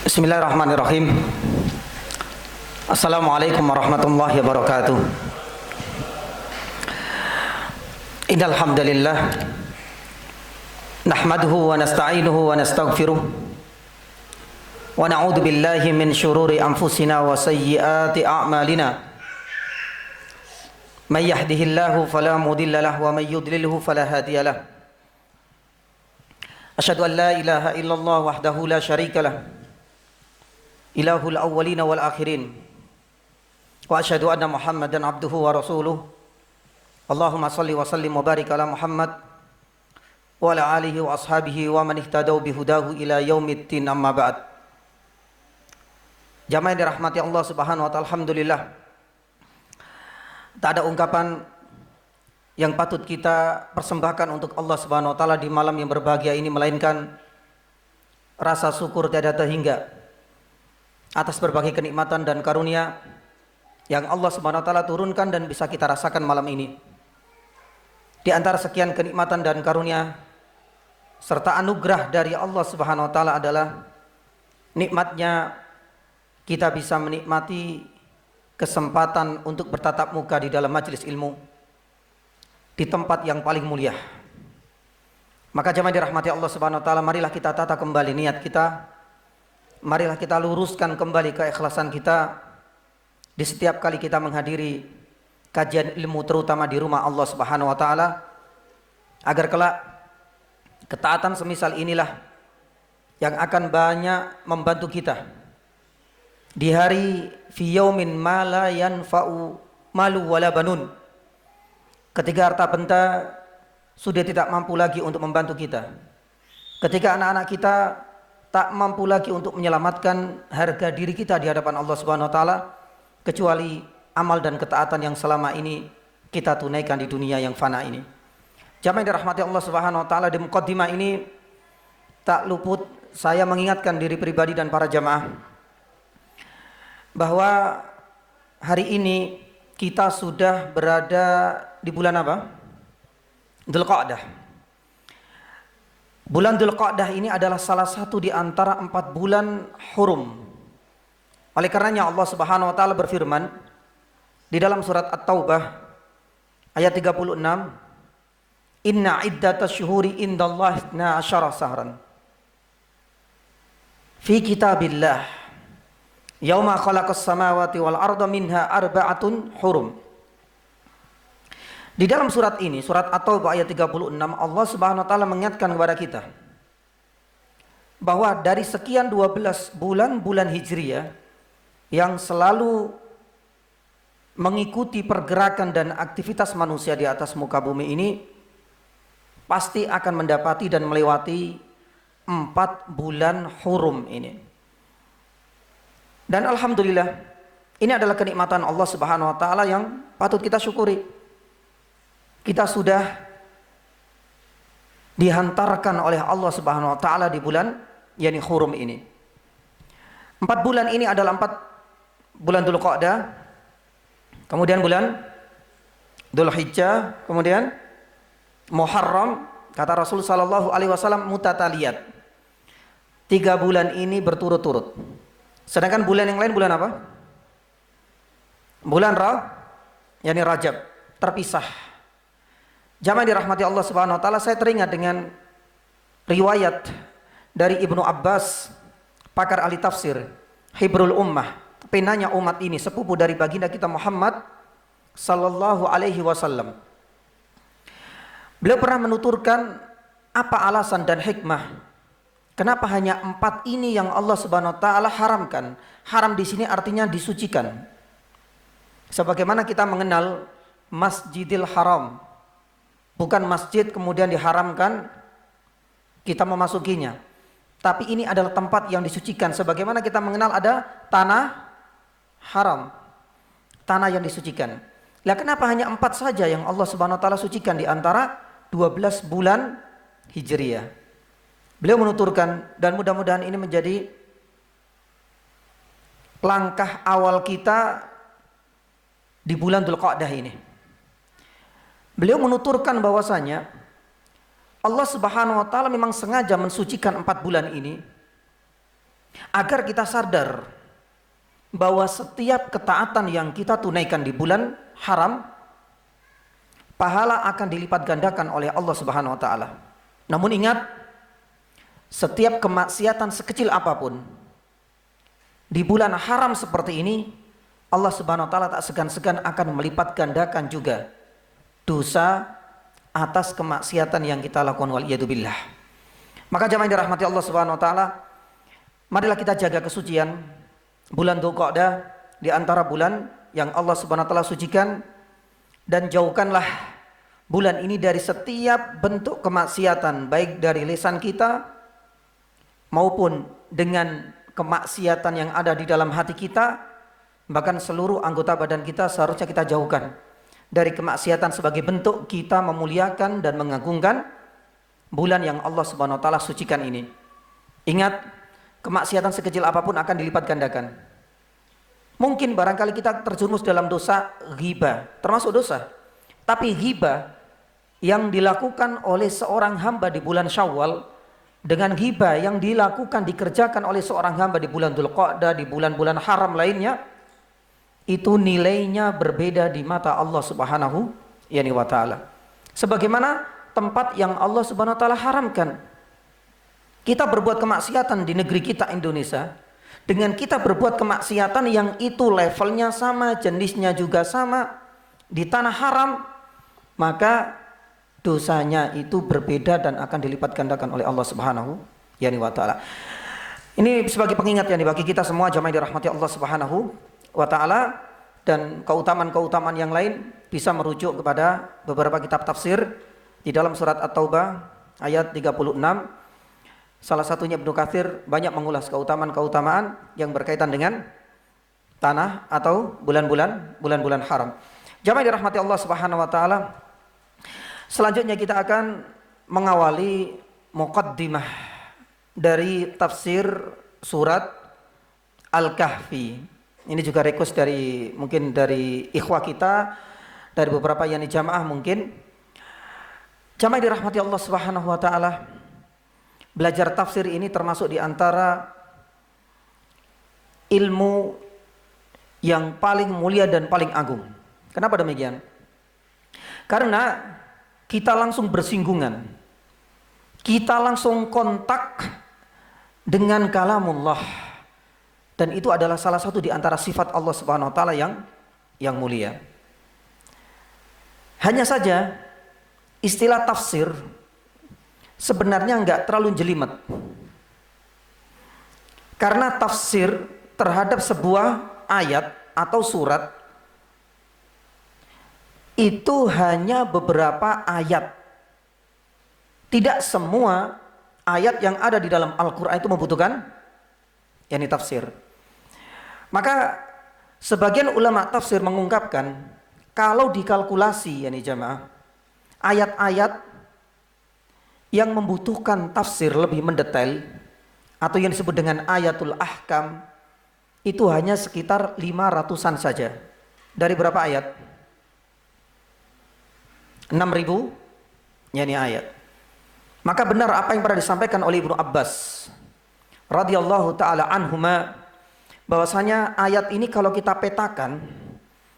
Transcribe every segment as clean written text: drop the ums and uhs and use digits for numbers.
Bismillahirrahmanirrahim. Assalamualaikum warahmatullahi wabarakatuh. Innal hamdalillah nahmaduhu wa nasta'inuhu wa nastaghfiruh wa na'udzu billahi min syururi anfusina wa sayyiati a'malina. May yahdihillahu fala mudilla lahu wa may yudlilhu fala hadiya lahu. Asyhadu an la ilaha illallah wahdahu la syarika lahu ilahul awwalina wal akhirin wa asyhadu anna Muhammadan abduhu wa rasuluh. Allahumma salli wa sallim wa barik ala Muhammad wa ala alihi wa ashabihi wa man ihtadaw bihudahu ila yaumiddin, amma ba'd. Jamaah yang dirahmati Allah Subhanahu wa taala, alhamdulillah, tak ada ungkapan yang patut kita persembahkan untuk Allah Subhanahu wa taala di malam yang berbahagia ini melainkan rasa syukur tiada terhingga atas berbagai kenikmatan dan karunia yang Allah Subhanahu wa taala turunkan dan bisa kita rasakan malam ini. Di antara sekian kenikmatan dan karunia serta anugerah dari Allah Subhanahu wa taala adalah nikmatnya kita bisa menikmati kesempatan untuk bertatap muka di dalam majelis ilmu di tempat yang paling mulia. Maka jemaah dirahmati Allah Subhanahu wa taala, marilah kita tata kembali niat kita. Marilah kita luruskan kembali keikhlasan kita di setiap kali kita menghadiri kajian ilmu, terutama di rumah Allah Subhanahu wa taala, agar kelak ketaatan semisal inilah yang akan banyak membantu kita di hari fi yaumin ma la yanfa'u malu wala banun, ketika harta benda sudah tidak mampu lagi untuk membantu kita, ketika anak-anak kita tak mampu lagi untuk menyelamatkan harga diri kita di hadapan Allah Subhanahu wa taala, kecuali amal dan ketaatan yang selama ini kita tunaikan di dunia yang fana ini. Jamaah yang dirahmati Allah Subhanahu wa taala, di muqaddimah ini tak luput saya mengingatkan diri pribadi dan para jamaah bahwa hari ini kita sudah berada di bulan apa? Dzulqa'dah. Bulan Dzulqa'dah ini adalah salah satu di antara 4 bulan hurum. Oleh karenanya Allah Subhanahu wa taala berfirman di dalam surat At-Taubah ayat 36, "Inna iddatasy syuhuri indallahi 12 syahran fi kitabillah yauma khalaqas samawati wal arda minha arba'atun hurum." Di dalam surat ini, surat At-Taubah ayat 36, Allah Subhanahu wa taala mengingatkan kepada kita bahwa dari sekian 12 bulan-bulan Hijriyah yang selalu mengikuti pergerakan dan aktivitas manusia di atas muka bumi ini, pasti akan mendapati dan melewati 4 bulan hurum ini. Dan alhamdulillah, ini adalah kenikmatan Allah Subhanahu wa taala yang patut kita syukuri. Kita sudah dihantarkan oleh Allah Subhanahu wa taala di bulan yakni hurum ini. 4 bulan ini adalah 4 bulan Dzulqa'dah, kemudian bulan Dzulhijjah, kemudian Muharram, kata Rasul sallallahu alaihi wasallam, mutataliyat. 3 bulan ini berturut-turut. Sedangkan bulan yang lain bulan apa? Bulan yakni Rajab, terpisah. Jamaah dirahmati Allah Subhanahu wa taala, saya teringat dengan riwayat dari Ibnu Abbas, pakar ahli tafsir, hibrul ummah, penanya umat ini, sepupu dari baginda kita Muhammad sallallahu alaihi wasallam. Beliau pernah menuturkan apa alasan dan hikmah kenapa hanya 4 ini yang Allah Subhanahu wa taala haramkan. Haram di sini artinya disucikan. Sebagaimana kita mengenal Masjidil Haram, bukan masjid kemudian diharamkan kita memasukinya, tapi ini adalah tempat yang disucikan. Sebagaimana kita mengenal ada tanah haram, tanah yang disucikan. Lah kenapa hanya 4 saja yang Allah Subhanahu wa taala sucikan di antara 12 bulan Hijriyah? Beliau menuturkan, dan mudah-mudahan ini menjadi langkah awal kita di bulan Dzulqa'dah ini. Beliau menuturkan bahwasanya Allah Subhanahu wa taala memang sengaja mensucikan 4 bulan ini agar kita sadar bahwa setiap ketaatan yang kita tunaikan di bulan haram, pahala akan dilipat gandakan oleh Allah Subhanahu wa taala. Namun ingat, setiap kemaksiatan sekecil apapun di bulan haram seperti ini, Allah Subhanahu wa taala tak segan-segan akan melipat gandakan juga dosa atas kemaksiatan yang kita lakukan, waliyadzubillah. Maka jamaah yang dirahmati Allah Subhanahu wa taala, marilah kita jaga kesucian bulan Dzulqa'dah di antara bulan yang Allah Subhanahu wa taala sucikan, dan jauhkanlah bulan ini dari setiap bentuk kemaksiatan, baik dari lisan kita maupun dengan kemaksiatan yang ada di dalam hati kita. Bahkan seluruh anggota badan kita seharusnya kita jauhkan dari kemaksiatan sebagai bentuk kita memuliakan dan mengagungkan bulan yang Allah Subhanahu wa taala sucikan ini. Ingat, kemaksiatan sekecil apapun akan dilipat gandakan. Mungkin barangkali kita terjerumus dalam dosa ghibah, termasuk dosa. Tapi ghibah yang dilakukan oleh seorang hamba di bulan Syawal dengan ghibah yang dilakukan dikerjakan oleh seorang hamba di bulan Dzulqa'dah, di bulan-bulan haram lainnya, itu nilainya berbeda di mata Allah Subhanahu wa taala. Sebagaimana tempat yang Allah Subhanahu wa taala haramkan. Kita berbuat kemaksiatan di negeri kita Indonesia dengan kita berbuat kemaksiatan yang itu levelnya sama, jenisnya juga sama di tanah haram, maka dosanya itu berbeda dan akan dilipat gandakan oleh Allah Subhanahu wa taala. Ini sebagai pengingat bagi kita semua jamaah dirahmati Allah Subhanahu wa taala, dan keutamaan-keutamaan yang lain bisa merujuk kepada beberapa kitab tafsir di dalam surat At-Taubah ayat 36. Salah satunya Ibnu Katsir banyak mengulas keutamaan-keutamaan yang berkaitan dengan tanah atau bulan-bulan haram. Jamaah dirahmati Allah Subhanahu wa taala, selanjutnya kita akan mengawali muqaddimah dari tafsir surat Al-Kahfi. Ini juga request dari mungkin dari ikhwah kita, dari beberapa yang di jamaah mungkin. Jamaah dirahmati Allah Subhanahu wa taala, belajar tafsir ini termasuk di antara ilmu yang paling mulia dan paling agung. Kenapa demikian? Karena kita langsung bersinggungan, kita langsung kontak dengan kalamullah. Dan itu adalah salah satu di antara sifat Allah Subhanahu wa taala yang mulia. Hanya saja istilah tafsir sebenarnya enggak terlalu jelimet. Karena tafsir terhadap sebuah ayat atau surat itu hanya beberapa ayat. Tidak semua ayat yang ada di dalam Al-Qur'an itu membutuhkan tafsir. Maka sebagian ulama tafsir mengungkapkan, kalau dikalkulasi jamaah, ayat-ayat yang membutuhkan tafsir lebih mendetail atau yang disebut dengan ayatul ahkam itu hanya sekitar 500-an saja. Dari berapa ayat? 6.000 ayat. Maka benar apa yang pernah disampaikan oleh Ibnu Abbas radhiyallahu taala anhuma, bahwasanya ayat ini kalau kita petakan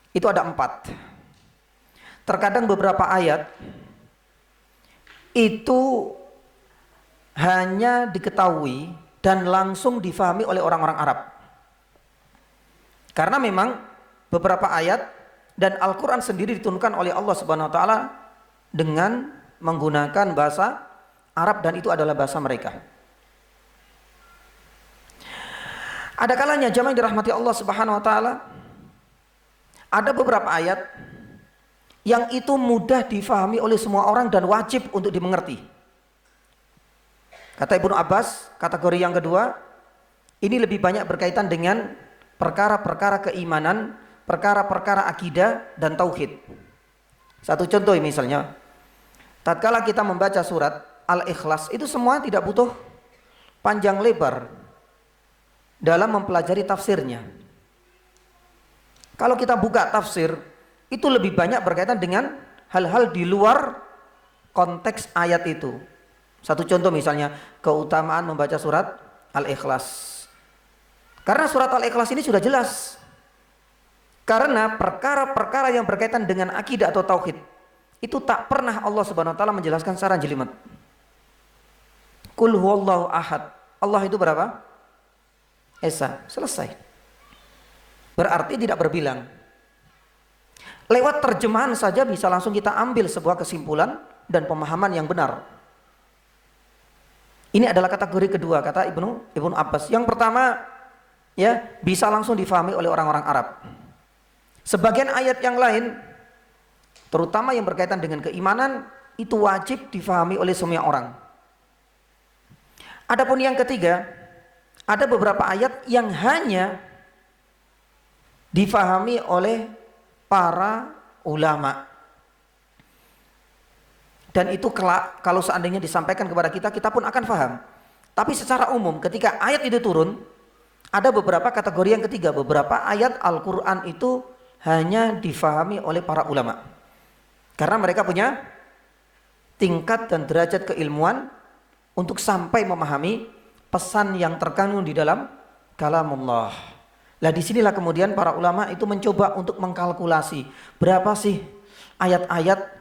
itu ada 4. Terkadang beberapa ayat itu hanya diketahui dan langsung difahami oleh orang-orang Arab. Karena memang beberapa ayat dan Al-Quran sendiri diturunkan oleh Allah Subhanahu wa taala dengan menggunakan bahasa Arab, dan itu adalah bahasa mereka. Ada kalanya jamaah yang dirahmati Allah Subhanahu wa taala, ada beberapa ayat yang itu mudah difahami oleh semua orang dan wajib untuk dimengerti. Kata Ibnu Abbas, kategori yang kedua, ini lebih banyak berkaitan dengan perkara-perkara keimanan, perkara-perkara akidah dan tauhid. Satu contoh misalnya, tatkala kita membaca surat Al-Ikhlas, itu semua tidak butuh panjang lebar dalam mempelajari tafsirnya. Kalau kita buka tafsir, itu lebih banyak berkaitan dengan hal-hal di luar konteks ayat itu. Satu contoh misalnya, keutamaan membaca surat Al-Ikhlas. Karena surat Al-Ikhlas ini sudah jelas. Karena perkara-perkara yang berkaitan dengan akidah atau tauhid itu tak pernah Allah Subhanahu wa taala menjelaskan secara jelimet. Qul huwallahu ahad. Allah itu berapa? Esa. Selesai. Berarti tidak berbilang. Lewat terjemahan saja bisa langsung kita ambil sebuah kesimpulan dan pemahaman yang benar. Ini adalah kategori kedua kata Ibnu Abbas. Yang pertama, ya, bisa langsung difahami oleh orang-orang Arab. Sebagian ayat yang lain, terutama yang berkaitan dengan keimanan, itu wajib difahami oleh semua orang. Adapun yang ketiga, ada beberapa ayat yang hanya difahami oleh para ulama. Dan itu kelak kalau seandainya disampaikan kepada kita, kita pun akan paham. Tapi secara umum ketika ayat itu turun, ada beberapa kategori yang ketiga. Beberapa ayat Al-Quran itu hanya difahami oleh para ulama. Karena mereka punya tingkat dan derajat keilmuan untuk sampai memahami pesan yang terkandung di dalam kalamullah. Lah disinilah kemudian para ulama itu mencoba untuk mengkalkulasi berapa sih ayat-ayat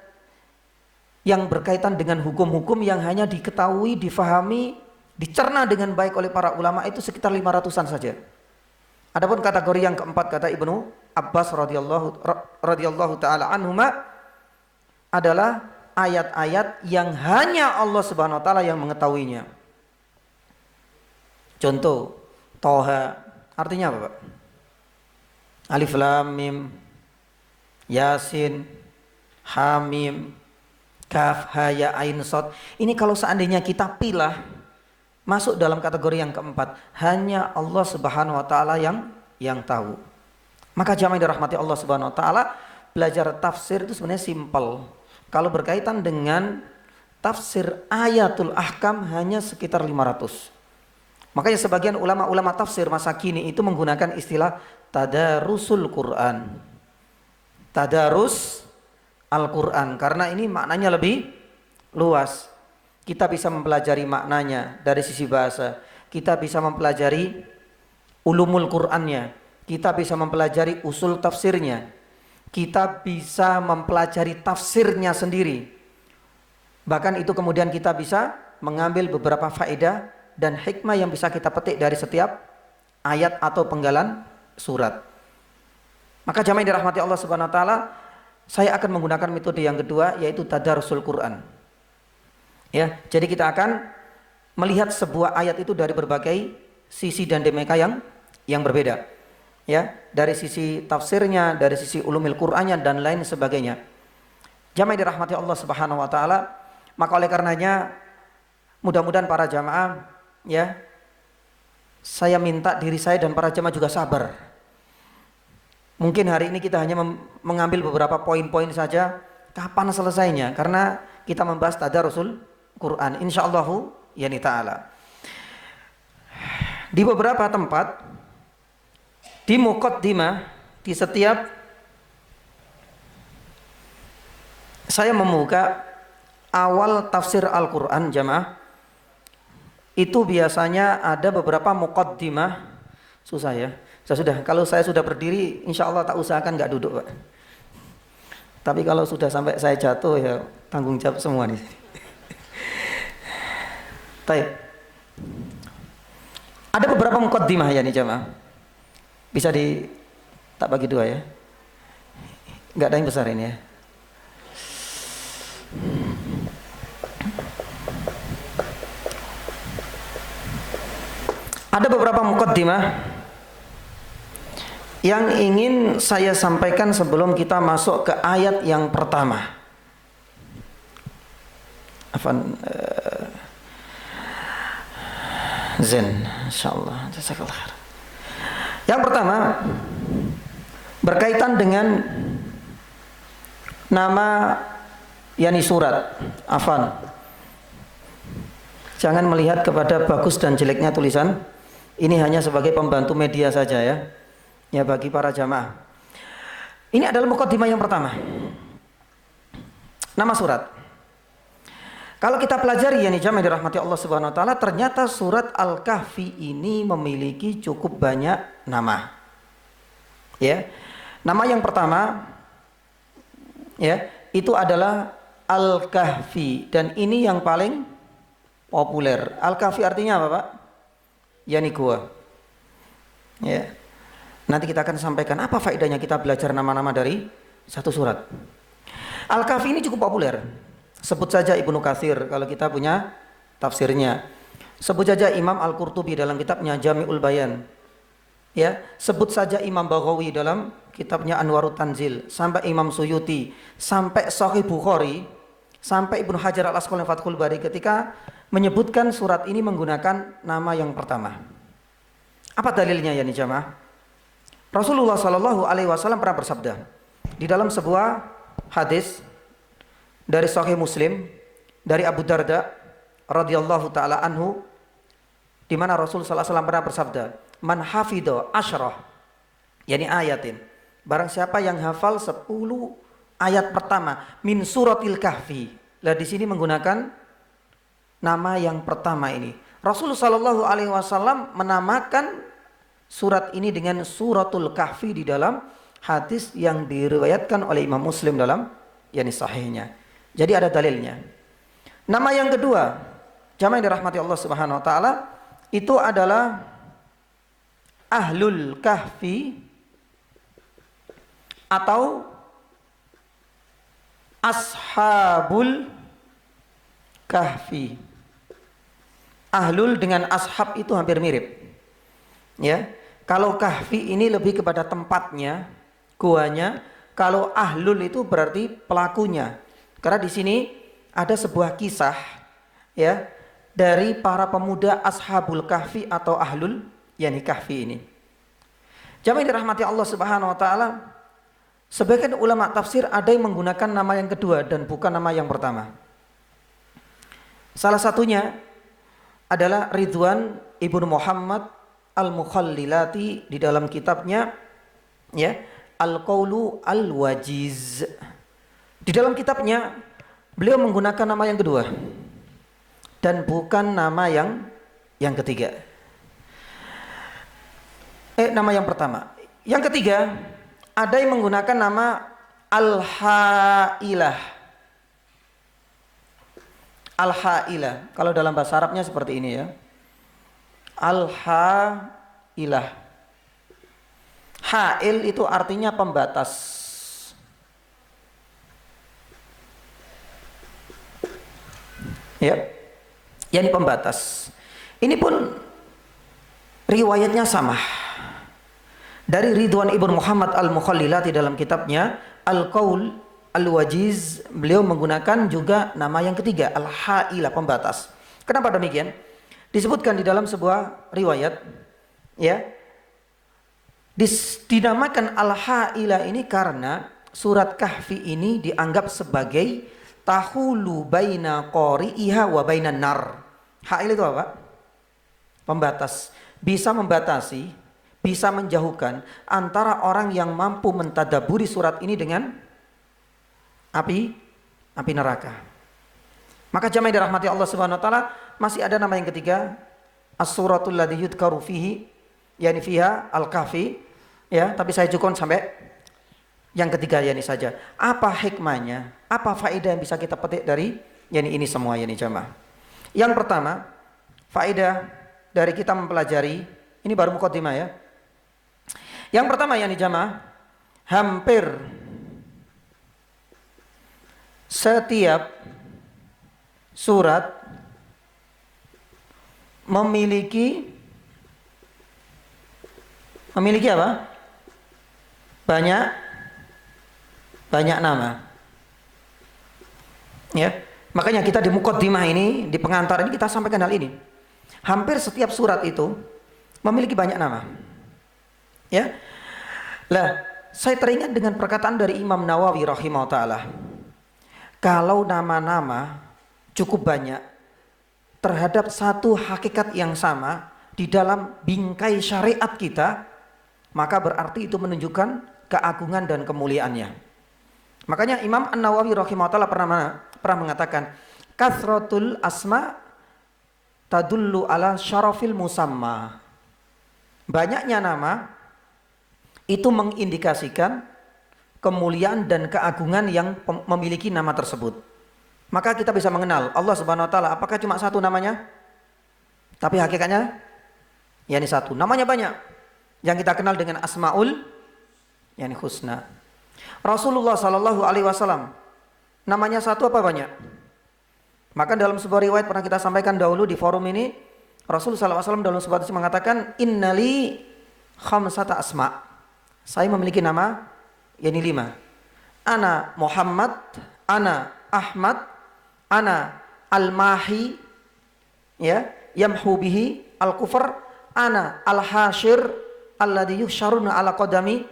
yang berkaitan dengan hukum-hukum yang hanya diketahui, difahami, dicerna dengan baik oleh para ulama itu sekitar 500-an saja. Adapun kategori yang keempat kata Ibnu Abbas radhiyallahu taala anhuma adalah ayat-ayat yang hanya Allah Subhanahu wa taala yang mengetahuinya. Contoh, Toha artinya apa, Pak? Alif Lam Mim, Yasin, Hamim, Kaf, Ha, Ya, Ain, Shad. Ini kalau seandainya kita pilah masuk dalam kategori yang keempat, hanya Allah Subhanahu wa taala yang tahu. Maka jamaah yang dirahmati Allah Subhanahu wa taala, belajar tafsir itu sebenarnya simpel. Kalau berkaitan dengan tafsir ayatul ahkam hanya sekitar 500. Makanya sebagian ulama-ulama tafsir masa kini itu menggunakan istilah tadarusul Quran. Tadarus Al-Quran, karena ini maknanya lebih luas. Kita bisa mempelajari maknanya dari sisi bahasa, kita bisa mempelajari ulumul Qur'annya, kita bisa mempelajari usul tafsirnya, kita bisa mempelajari tafsirnya sendiri. Bahkan itu kemudian kita bisa mengambil beberapa faedah dan hikmah yang bisa kita petik dari setiap ayat atau penggalan surat. Maka jamaah yang dirahmati Allah Subhanahu wa taala, saya akan menggunakan metode yang kedua, yaitu tadarusul Quran. Ya, jadi kita akan melihat sebuah ayat itu dari berbagai sisi dan dinamika yang berbeda. Ya, dari sisi tafsirnya, dari sisi ulumil Qur'annya dan lain sebagainya. Jamaah yang dirahmati Allah Subhanahu wa taala, maka oleh karenanya mudah-mudahan para jamaah, ya, saya minta diri saya dan para jamaah juga sabar. Mungkin hari ini kita hanya mengambil beberapa poin-poin saja. Kapan selesainya? Karena kita membahas tadarusul Quran. Insyaallah yani ta'ala. Di beberapa tempat, di muqaddimah, di setiap saya membuka awal tafsir Al-Quran jamaah, itu biasanya ada beberapa muqaddimah. Susah ya. Kalau saya sudah berdiri, insya Allah tak usahakan nggak duduk, Pak. Tapi kalau sudah sampai saya jatuh, ya tanggung jawab semua nih. Baik. Ada beberapa muqaddimah ya nih jamaah. Bisa tak bagi dua ya. Nggak ada yang besar ini ya. Ada beberapa muqaddimah yang ingin saya sampaikan sebelum kita masuk ke ayat yang pertama. Zen, insyaallah. Jazakallah. Yang pertama berkaitan dengan nama yani surat. Jangan melihat kepada bagus dan jeleknya tulisan. Ini hanya sebagai pembantu media saja ya. Ya bagi para jamaah. Ini adalah muqaddimah yang pertama. Nama surat. Kalau kita pelajari ya jamaah dirahmati Allah Subhanahu wa taala, ternyata surat Al-Kahfi ini memiliki cukup banyak nama. Ya. Nama yang pertama ya, itu adalah Al-Kahfi, dan ini yang paling populer. Al-Kahfi artinya apa, Pak? Yani gua. Ya. Nanti kita akan sampaikan apa faedahnya kita belajar nama-nama dari satu surat. Al-Kahfi ini cukup populer. Sebut saja Ibnu Katsir kalau kita punya tafsirnya. Sebut saja Imam Al-Qurtubi dalam kitabnya Jami'ul Bayan. Ya, sebut saja Imam Baghawi dalam kitabnya Anwarut Tanzil, sampai Imam Suyuti, sampai Sahih Bukhari, sampai Ibnu Hajar Al-Asqalani Fathul Bari ketika menyebutkan surat ini menggunakan nama yang pertama. Apa dalilnya ya jamaah? Rasulullah Shallallahu alaihi wasallam pernah bersabda di dalam sebuah hadis dari Sahih Muslim dari Abu Darda radhiyallahu taala anhu, di mana Rasul sallallahu alaihi wasallam pernah bersabda, "Man hafidha asyrah," yakni ayatin, barang siapa yang hafal 10 ayat pertama min suratil kahfi. Lah di sini menggunakan nama yang pertama ini. Rasul sallallahu alaihi wasallam menamakan surat ini dengan suratul kahfi di dalam hadis yang diriwayatkan oleh Imam Muslim dalam yakni sahihnya. Jadi ada dalilnya. Nama yang kedua, jamaah yang dirahmati Allah Subhanahu wa taala, itu adalah Ahlul Kahfi atau Ashabul Kahfi. Ahlul dengan ashab itu hampir mirip. Ya. Kalau kahfi ini lebih kepada tempatnya, guanya. Kalau ahlul itu berarti pelakunya. Karena di sini ada sebuah kisah ya dari para pemuda Ashabul Kahfi atau Ahlul yakni Kahfi ini. Jamaah yang dirahmati Allah Subhanahu wa taala, sebagian ulama tafsir ada yang menggunakan nama yang kedua dan bukan nama yang pertama. Salah satunya adalah Ridwan Ibnu Muhammad Al-Mukhallilati di dalam kitabnya ya Al-Qaulu Al-Wajiz. Di dalam kitabnya beliau menggunakan nama yang kedua dan bukan nama yang ketiga. Nama yang pertama. Yang ketiga, ada yang menggunakan nama Al-Hailah. Al-Hailah. Kalau dalam bahasa Arabnya seperti ini ya. Al-Hailah. Hail itu artinya pembatas. Ya. Yakni pembatas. Ini pun riwayatnya sama. Dari Ridwan Ibnu Muhammad Al-Mukhallilati dalam kitabnya Al-Qaul Al-Wajiz, beliau menggunakan juga nama yang ketiga, Al-Hailah, pembatas. Kenapa demikian? Disebutkan di dalam sebuah riwayat ya. Dinamakan Al-Hailah ini karena surat Kahfi ini dianggap sebagai tahulu baina qari'iha wa bainan nar. Hail itu apa? Pembatas. Bisa membatasi, bisa menjauhkan antara orang yang mampu mentadaburi surat ini dengan api neraka. Maka jamaah dirahmati Allah Subhanahu wa taala, masih ada nama yang ketiga, as-suratul ladzi yudkaru fihi, yani fiha al-kahfi, ya, tapi saya cukup sampai yang ketiga yani saja. Apa hikmahnya? Apa faedah yang bisa kita petik dari yani ini semua yani jamaah? Yang pertama, faedah dari kita mempelajari, ini baru muqaddimah ya. Yang pertama yani jamaah, hampir setiap surat memiliki apa? Banyak nama. Ya, makanya kita di muqaddimah ini, di pengantar ini kita sampaikan hal ini. Hampir setiap surat itu memiliki banyak nama. Ya. Lah, saya teringat dengan perkataan dari Imam Nawawi rahimahullah taala. Kalau nama-nama cukup banyak terhadap satu hakikat yang sama di dalam bingkai syariat kita, maka berarti itu menunjukkan keagungan dan kemuliaannya. Makanya Imam An-Nawawi rahimahullah taala pernah mengatakan, Kathratul asma tadullu ala syarafil musamma. Banyaknya nama itu mengindikasikan kemuliaan dan keagungan yang memiliki nama tersebut. Maka kita bisa mengenal Allah Subhanahu wa taala apakah cuma satu namanya? Tapi hakikatnya yakni satu. Namanya banyak. Yang kita kenal dengan Asmaul yakni husna. Rasulullah sallallahu alaihi wasallam namanya satu apa banyak? Maka dalam sebuah riwayat pernah kita sampaikan dahulu di forum ini, Rasulullah sallallahu alaihi wasallam dalam sebuah hadis mengatakan innali khamsata asma. Saya memiliki nama yakni 5. Ana Muhammad, ana Ahmad, ana Al-Mahi, ya, yamhu bihi al-kufr, ana Al-Hashir alladhi yuhsyaruna ala qadami,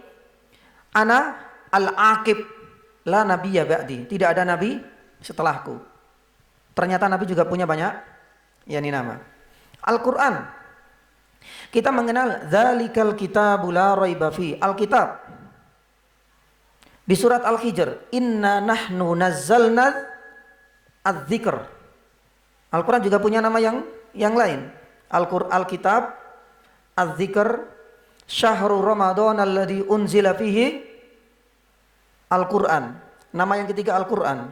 ana Al-Aqib, la nabiyya ba'di. Tidak ada nabi setelahku. Ternyata nabi juga punya banyak yakni nama. Al-Qur'an. Kita mengenal dzalikal kitabul la raiba fi. Al-kitab. Di surat Al-Hijr, inna nahnu nazzalna adz-dzikr. Al-Quran juga punya nama yang lain. Al-Kitab, adz-dzikr, syahrul Ramadan alladzi unzila fihi Al-Quran. Nama yang ketiga Al-Quran.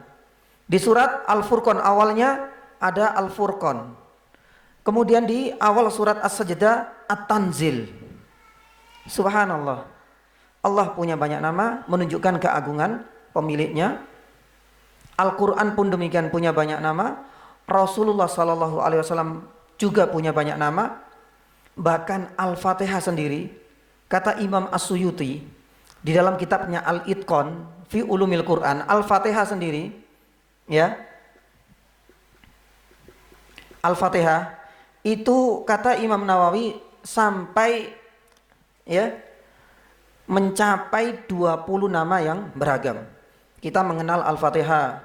Di surat Al-Furqan awalnya ada Al-Furqan. Kemudian di awal surat As-Sajdah At-Tanzil. Subhanallah. Allah punya banyak nama menunjukkan keagungan pemiliknya. Al-Quran pun demikian punya banyak nama. Rasulullah sallallahu alaihi wasallam juga punya banyak nama. Bahkan Al-Fatihah sendiri, kata Imam As-Suyuti di dalam kitabnya Al-Itqan fi Ulumil Quran, Al-Fatihah sendiri, ya, Al-Fatihah itu kata Imam Nawawi sampai, ya, mencapai 20 nama yang beragam. Kita mengenal Al-Fatihah,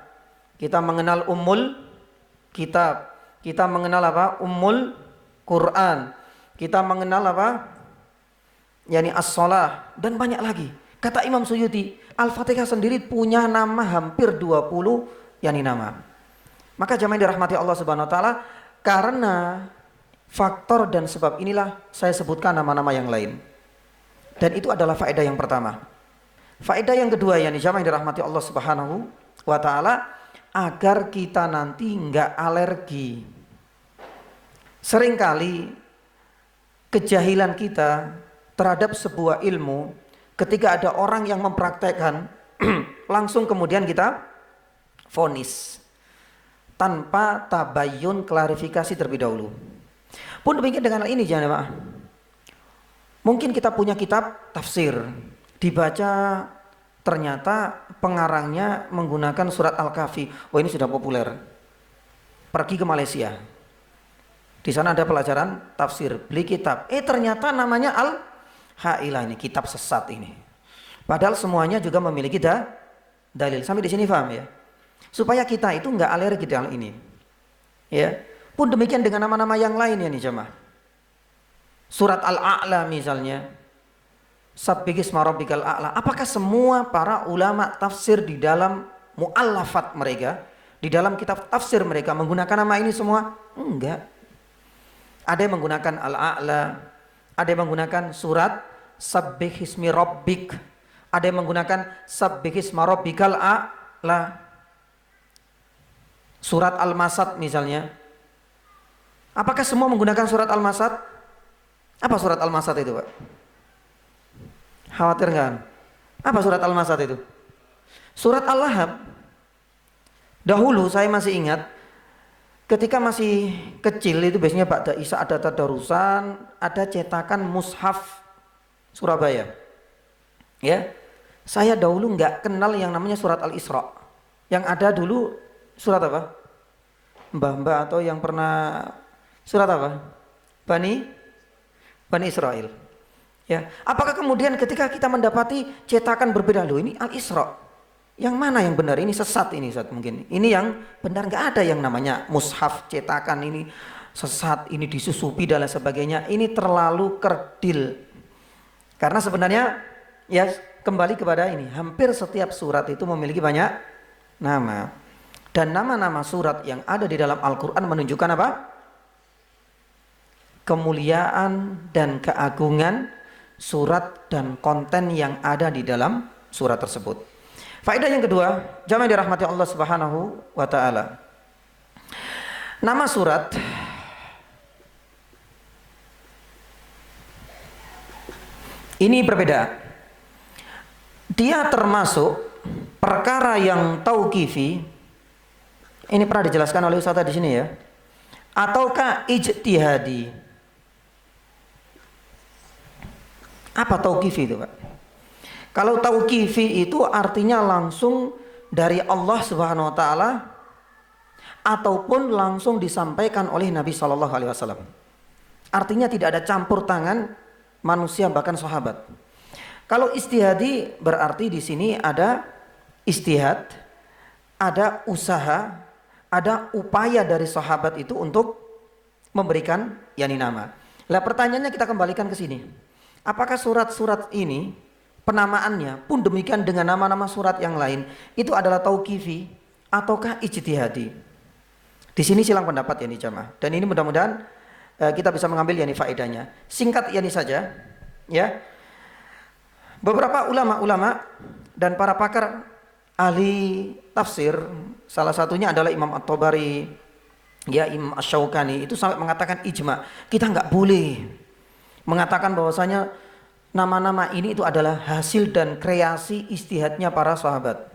kita mengenal Ummul Kitab, kita mengenal apa? Ummul Quran, kita mengenal apa? Yani As-Shalah, dan banyak lagi. Kata Imam Suyuti, Al-Fatihah sendiri punya nama hampir 20 yani nama. Maka jamaah dirahmati Allah Subhanahu wa taala, karena faktor dan sebab inilah saya sebutkan nama-nama yang lain. Dan itu adalah faedah yang pertama. Faedah yang kedua yang jamaah dirahmati Allah Subhanahu wa taala, agar kita nanti enggak alergi. Seringkali kejahilan kita terhadap sebuah ilmu, ketika ada orang yang mempraktekkan langsung kemudian kita vonis tanpa tabayun, klarifikasi terlebih dahulu. Pun demikian dengan hal ini jamaah. Mungkin kita punya kitab tafsir, dibaca ternyata pengarangnya menggunakan surat Al-Kahfi. Oh, ini sudah populer. Pergi ke Malaysia. Di sana ada pelajaran tafsir, beli kitab. Ternyata namanya Al-Hailah, ini kitab sesat ini. Padahal semuanya juga memiliki dalil. Sampai di sini paham ya? Supaya kita itu enggak alergi dengan ini. Ya. Pun demikian dengan nama-nama yang lain ya nih jemaah. Surat Al-A'la misalnya, Sabbihisma rabbikal a'la. Apakah semua para ulama tafsir di dalam mu'allafat mereka, di dalam kitab tafsir mereka menggunakan nama ini semua? Enggak. Ada yang menggunakan Al-A'la, ada yang menggunakan surat Sabbihismi rabbik, ada yang menggunakan Sabbihisma rabbikal a'la. Surat Al-Masad misalnya. Apakah semua menggunakan surat Al-Masad? Apa surat Al-Masad itu, Pak? Khawatir kan? Apa surat Al-Masad itu? Surat Al-Lahab. Dahulu saya masih ingat, ketika masih kecil itu biasanya Ba'da Isya ada tadarusan, ada cetakan mushaf Surabaya. Ya, saya dahulu nggak kenal yang namanya surat Al-Isra. Yang ada dulu surat apa? Mbah-mbah atau yang pernah surat apa? Bani Israel. Ya, apakah kemudian ketika kita mendapati cetakan berbeda, loh ini Al-Isra, yang mana yang benar? Ini sesat, ini sesat mungkin. Ini yang benar, nggak ada yang namanya mushaf cetakan ini sesat, ini disusupi dan lain sebagainya. Ini terlalu kerdil. Karena sebenarnya ya kembali kepada ini, hampir setiap surat itu memiliki banyak nama. Dan nama-nama surat yang ada di dalam Al-Quran menunjukkan apa? Kemuliaan dan keagungan surat dan konten yang ada di dalam surat tersebut. Faedah yang kedua, jamaah dirahmati Allah Subhanahu wa taala. Nama surat ini berbeda. Dia termasuk perkara yang tauqifi. Ini pernah dijelaskan oleh Ustaz di sini ya. Ataukah ijtihadi? Apa tauqifi itu, Pak? Kalau tauqifi itu artinya langsung dari Allah Subhanahu wa taala ataupun langsung disampaikan oleh Nabi sallallahu alaihi wasallam. Artinya tidak ada campur tangan manusia bahkan sahabat. Kalau ijtihadi berarti di sini ada ijtihad, ada usaha, ada upaya dari sahabat itu untuk memberikan yani nama. Lah pertanyaannya kita kembalikan ke sini. Apakah surat-surat ini penamaannya pun demikian dengan nama-nama surat yang lain itu adalah tauqifi ataukah ijtihadi? Di sini silang pendapat yani jamaah. Dan ini mudah-mudahan kita bisa mengambil yani faedahnya. Singkat yani saja ya. Beberapa ulama-ulama dan para pakar ahli tafsir, salah satunya adalah Imam At-Tabari, ya Imam Asy-Syaukani itu sampai mengatakan ijma. Kita nggak boleh mengatakan bahwasanya nama-nama ini itu adalah hasil dan kreasi ijtihadnya para sahabat.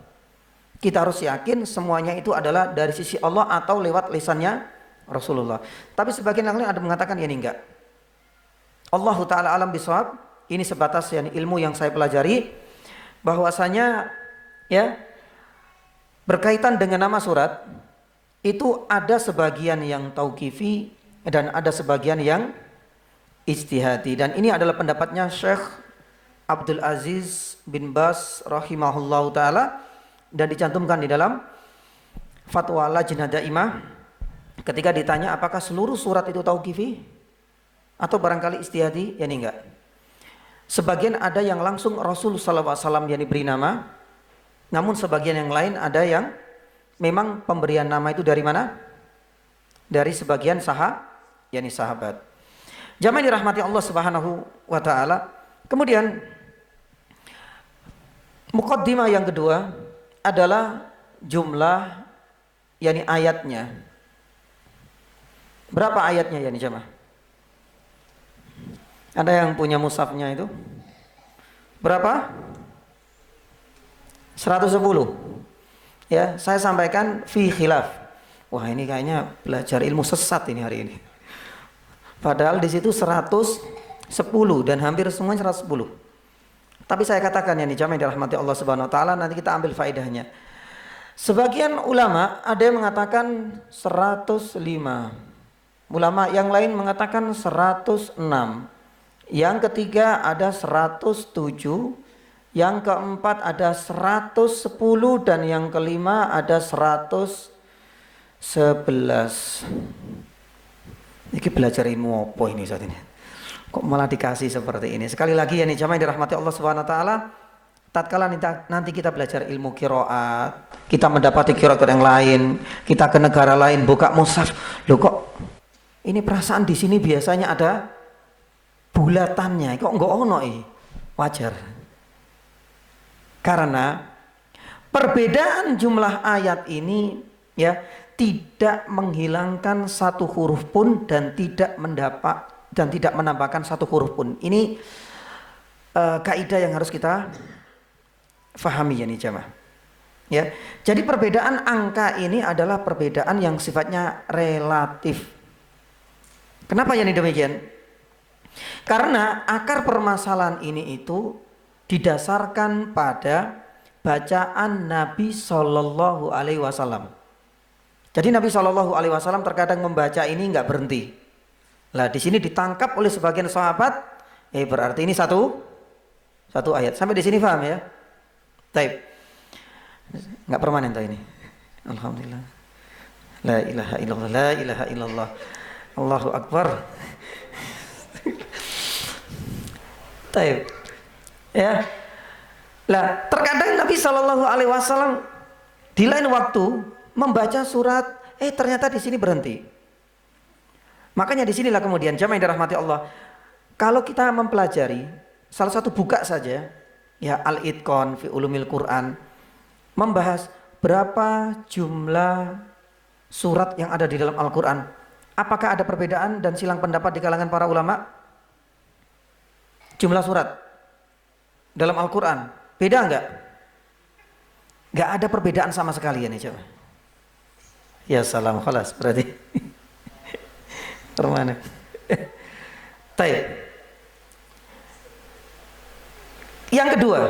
Kita harus yakin semuanya itu adalah dari sisi Allah atau lewat lisannya Rasulullah. Tapi sebagian yang lain ada mengatakan ya ini enggak. Allahu taala alam bisawab. Ini sebatas yani ilmu yang saya pelajari bahwasanya ya berkaitan dengan nama surat itu ada sebagian yang tauqifi dan ada sebagian yang ijtihadi, dan ini adalah pendapatnya Syekh Abdul Aziz bin Bas rahimahullahu taala dan dicantumkan di dalam Fatwa Lajnah Daimah ketika ditanya apakah seluruh surat itu tauqifi atau barangkali ijtihadi, ya ini enggak. Sebagian ada yang langsung Rasul sallallahu alaihi wasallam yang diberi nama, namun sebagian yang lain ada yang memang pemberian nama itu dari mana? Dari sebagian yakni sahabat. Jamaah dirahmati Allah Subhanahu wa taala. Kemudian muqaddimah yang kedua adalah jumlah yakni ayatnya. Berapa ayatnya yakni jamaah? Ada yang punya mushafnya itu? Berapa? 110. Ya, saya sampaikan fi khilaf. Wah, ini kayaknya belajar ilmu sesat ini hari ini. Padahal di situ 110 dan hampir semuanya 110. Tapi saya katakan ya nih jamaah dirahmati Allah Subhanahu wa taala, nanti kita ambil faedahnya. Sebagian ulama ada yang mengatakan 105. Ulama yang lain mengatakan 106. Yang ketiga ada 107, yang keempat ada 110 dan yang kelima ada 111. Ini belajar ilmu apa ini saat ini? Kok malah dikasih seperti ini? Sekali lagi ya nih jamaah dirahmati Allah Subhanahu wa taala, tatkala nanti kita belajar ilmu qiraat, kita mendapati qiraat yang lain, kita ke negara lain buka mushaf, loh kok ini perasaan di sini biasanya ada bulatannya, kok enggak ono wajar. Karena perbedaan jumlah ayat ini ya tidak menghilangkan satu huruf pun dan tidak menambahkan satu huruf pun. Ini kaidah yang harus kita fahami ya nih jamaah. Ya. Jadi perbedaan angka ini adalah perbedaan yang sifatnya relatif. Kenapa ya nih demikian? Karena akar permasalahan ini itu didasarkan pada bacaan Nabi Shallallahu Alaihi Wasallam. Jadi Nabi Shallallahu Alaihi Wasallam terkadang membaca ini nggak berhenti. Lah di sini ditangkap oleh sebagian sahabat, berarti ini satu ayat. Sampai di sini paham ya? Taib. Nggak permanen toh ini. Alhamdulillah. La ilaha illallah, la ilaha illallah. Allahu Akbar. Taib. Ya. Lah, terkadang Nabi Shallallahu alaihi wasallam di lain waktu membaca surat, ternyata di sini berhenti. Makanya di sinilah kemudian jamaah yang dirahmati Allah, kalau kita mempelajari salah satu buka saja ya Al-Itqan fi Ulumil Quran, membahas berapa jumlah surat yang ada di dalam Al-Quran. Apakah ada perbedaan dan silang pendapat di kalangan para ulama? Jumlah surat dalam Al-Quran beda enggak? Enggak ada perbedaan sama sekali ya nih coba. Ya salam khalas berarti. Permana? Baik. Yang kedua,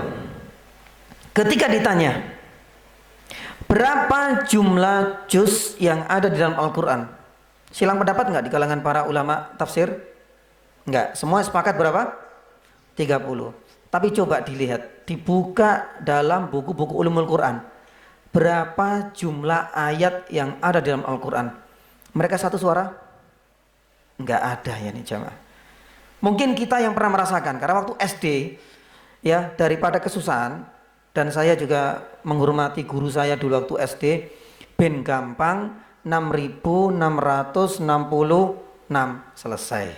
ketika ditanya berapa jumlah juz yang ada di dalam Al-Quran, silang pendapat enggak di kalangan para ulama tafsir? Enggak, semua sepakat berapa? 30. Tapi coba dilihat, dibuka dalam buku-buku ulumul Quran, berapa jumlah ayat yang ada di dalam Al-Quran? Mereka satu suara? Enggak ada ya nih jamaah. Mungkin kita yang pernah merasakan, karena waktu SD ya, daripada kesusahan, dan saya juga menghormati guru saya dulu waktu SD, ben gampang 6.666 selesai.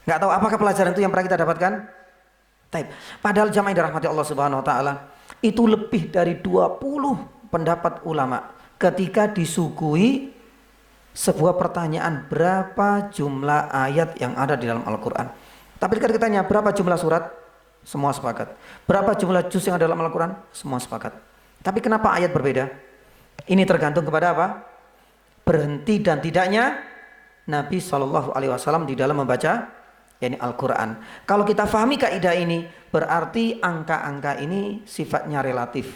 Nggak tahu apakah pelajaran itu yang pernah kita dapatkan? Padahal jamaah yang dirahmati Allah Subhanahu wa taala, itu lebih dari 20 pendapat ulama ketika disuguhi sebuah pertanyaan berapa jumlah ayat yang ada di dalam Al-Quran. Tapi ketika ditanya berapa jumlah surat, semua sepakat. Berapa jumlah juz yang ada dalam Al-Quran, semua sepakat. Tapi kenapa ayat berbeda? Ini tergantung kepada apa? Berhenti dan tidaknya Nabi SAW di dalam membaca yakni Al-Quran. Kalau kita fahami kaidah ini, berarti angka-angka ini sifatnya relatif.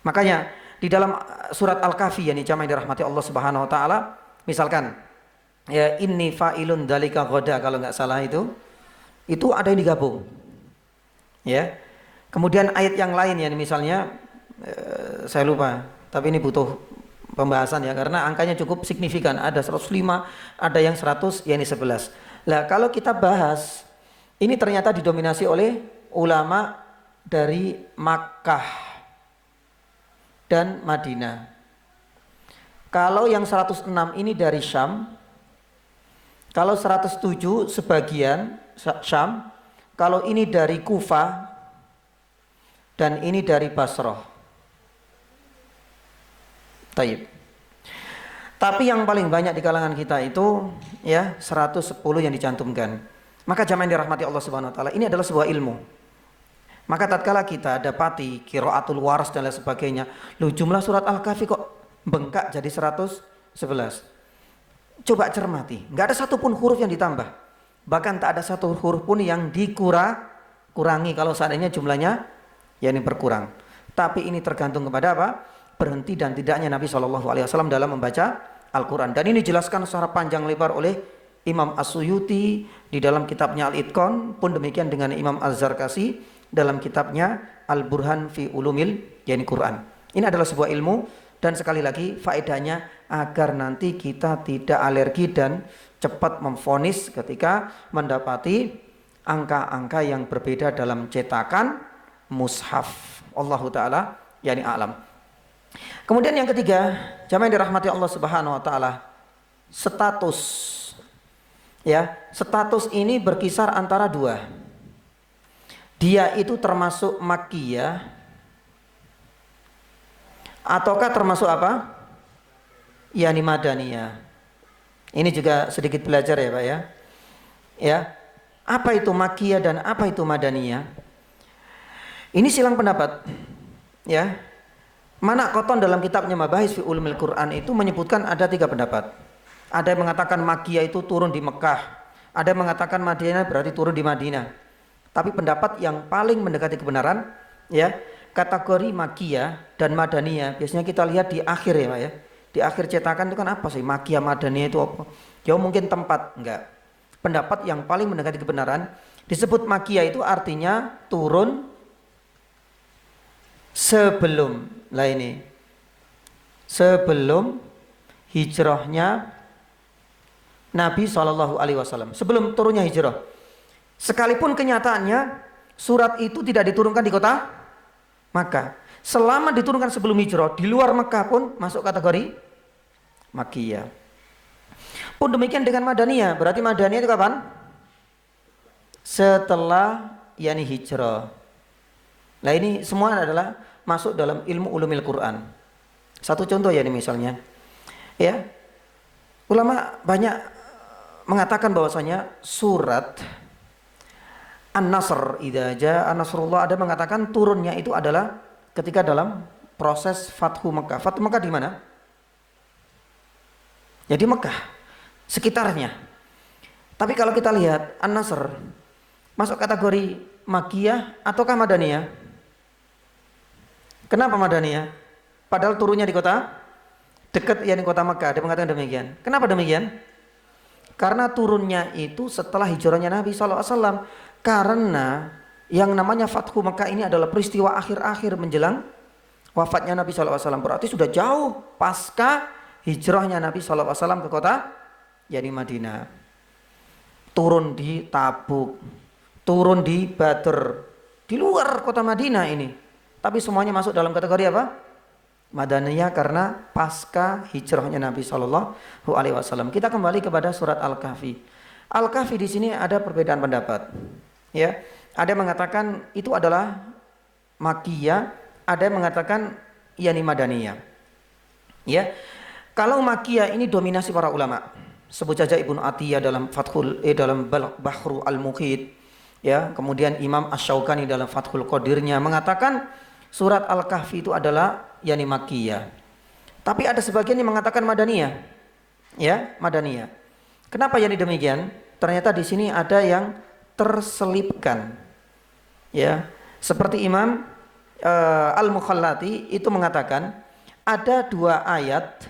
Makanya di dalam surat Al-Kahfi yang jamaah dirahmati Allah Subhanahu wa taala, misalkan ya inni fa'ilun dzalika ghadan, kalau enggak salah itu ada yang digabung. Ya. Kemudian ayat yang lain ya misalnya saya lupa, tapi ini butuh pembahasan ya karena angkanya cukup signifikan, ada 105, ada yang 100, ya ini 11. Lah kalau kita bahas ini ternyata didominasi oleh ulama dari Makkah dan Madinah. Kalau yang 106 ini dari Syam, kalau 107 sebagian Syam, kalau ini dari Kufah, dan ini dari Basrah. Taib. Tapi yang paling banyak di kalangan kita itu ya 110 yang dicantumkan. Maka jamaah yang dirahmati Allah Subhanahu wa taala, ini adalah sebuah ilmu. Maka tatkala kita dapati qiraatul waras dan lain sebagainya, jumlah surat Al-Kahfi kok bengkak jadi 111. Coba cermati, enggak ada satupun huruf yang ditambah. Bahkan tak ada satu huruf pun yang dikurangi kalau seandainya jumlahnya ya ini berkurang. Tapi ini tergantung kepada apa? Berhenti dan tidaknya Nabi SAW dalam membaca Al-Quran. Dan ini dijelaskan secara panjang lebar oleh Imam As-Suyuti di dalam kitabnya Al-Itqan, pun demikian dengan Imam Az-Zarkasi dalam kitabnya Al-Burhan fi Ulumil yakni Quran. Ini adalah sebuah ilmu dan sekali lagi faedahnya agar nanti kita tidak alergi dan cepat memvonis ketika mendapati angka-angka yang berbeda dalam cetakan mushaf. Allahu taala yakni a'lam. Kemudian yang ketiga, jamaah yang dirahmati Allah Subhanahu wa taala, status. Ya, status ini berkisar antara dua. Dia itu termasuk Makkiyah ataukah termasuk apa? Yani Madaniyah. Ini juga sedikit belajar ya Pak ya. Ya. Apa itu Makkiyah dan apa itu Madaniyah? Ini silang pendapat. Ya. Mana Qatan dalam kitabnya Mabahis fi Ulumil Quran itu menyebutkan ada 3 pendapat. Ada yang mengatakan Makkiyah itu turun di Mekah. Ada yang mengatakan Madinah berarti turun di Madinah. Tapi pendapat yang paling mendekati kebenaran ya, kategori Makkiyah dan Madaniyah biasanya kita lihat di akhir ya Pak ya. Di akhir cetakan itu kan apa sih? Makkiyah, Madaniyah itu apa? Ya mungkin tempat, enggak. Pendapat yang paling mendekati kebenaran disebut Makkiyah itu artinya turun sebelum sebelum hijrahnya Nabi SAW, sebelum turunnya hijrah. Sekalipun kenyataannya surat itu tidak diturunkan di kota Makkah. selama diturunkan sebelum hijrah di luar Mekah pun masuk kategori Makkiyah. Pun demikian dengan Madaniyah. Berarti Madaniyah itu kapan? Setelah yani hijrah. Nah ini semua adalah masuk dalam ilmu ulumil Quran. Satu contoh ya ini misalnya. Ya. Ulama banyak mengatakan bahwasanya surat An-Nasr idza jaa nasrullah, ada mengatakan turunnya itu adalah ketika dalam proses Fathu Mekah. Fathu Mekah di mana? Ya di Mekah, sekitarnya. Tapi kalau kita lihat An-Nasr masuk kategori Makkiyah ataukah Madaniyah? Kenapa Madaniyah? Padahal turunnya di kota dekat yakni kota Mekah. Dia mengatakan demikian. Kenapa demikian? Karena turunnya itu setelah hijrahnya Nabi SAW. Karena yang namanya Fathu Mekah ini adalah peristiwa akhir-akhir menjelang wafatnya Nabi SAW. Berarti sudah jauh pasca hijrahnya Nabi SAW ke kota yakni Madinah. Turun di Tabuk, turun di Badr, di luar kota Madinah ini. Tapi semuanya masuk dalam kategori apa? Madaniyah, karena pasca hijrahnya Nabi Shallallahu Alaihi Wasallam. Kita kembali kepada surat Al-Kahfi. Al-Kahfi di sini ada perbedaan pendapat. Ya, ada yang mengatakan itu adalah Makkiyah, ada yang mengatakan yani Madaniyah. Ya, kalau Makkiyah ini dominasi para ulama. Sebut saja Ibnu Atiyah dalam dalam Bahru Al-Muhit. Ya, kemudian Imam Asy-Syaukani dalam Fathul Qadirnya mengatakan surat Al-Kahfi itu adalah yani Makkiyah. Tapi ada sebagian yang mengatakan Madaniyah. Ya, Madaniyah. Kenapa yani demikian? Ternyata di sini ada yang terselipkan. Ya, seperti Imam Al-Mukhallati itu mengatakan ada dua ayat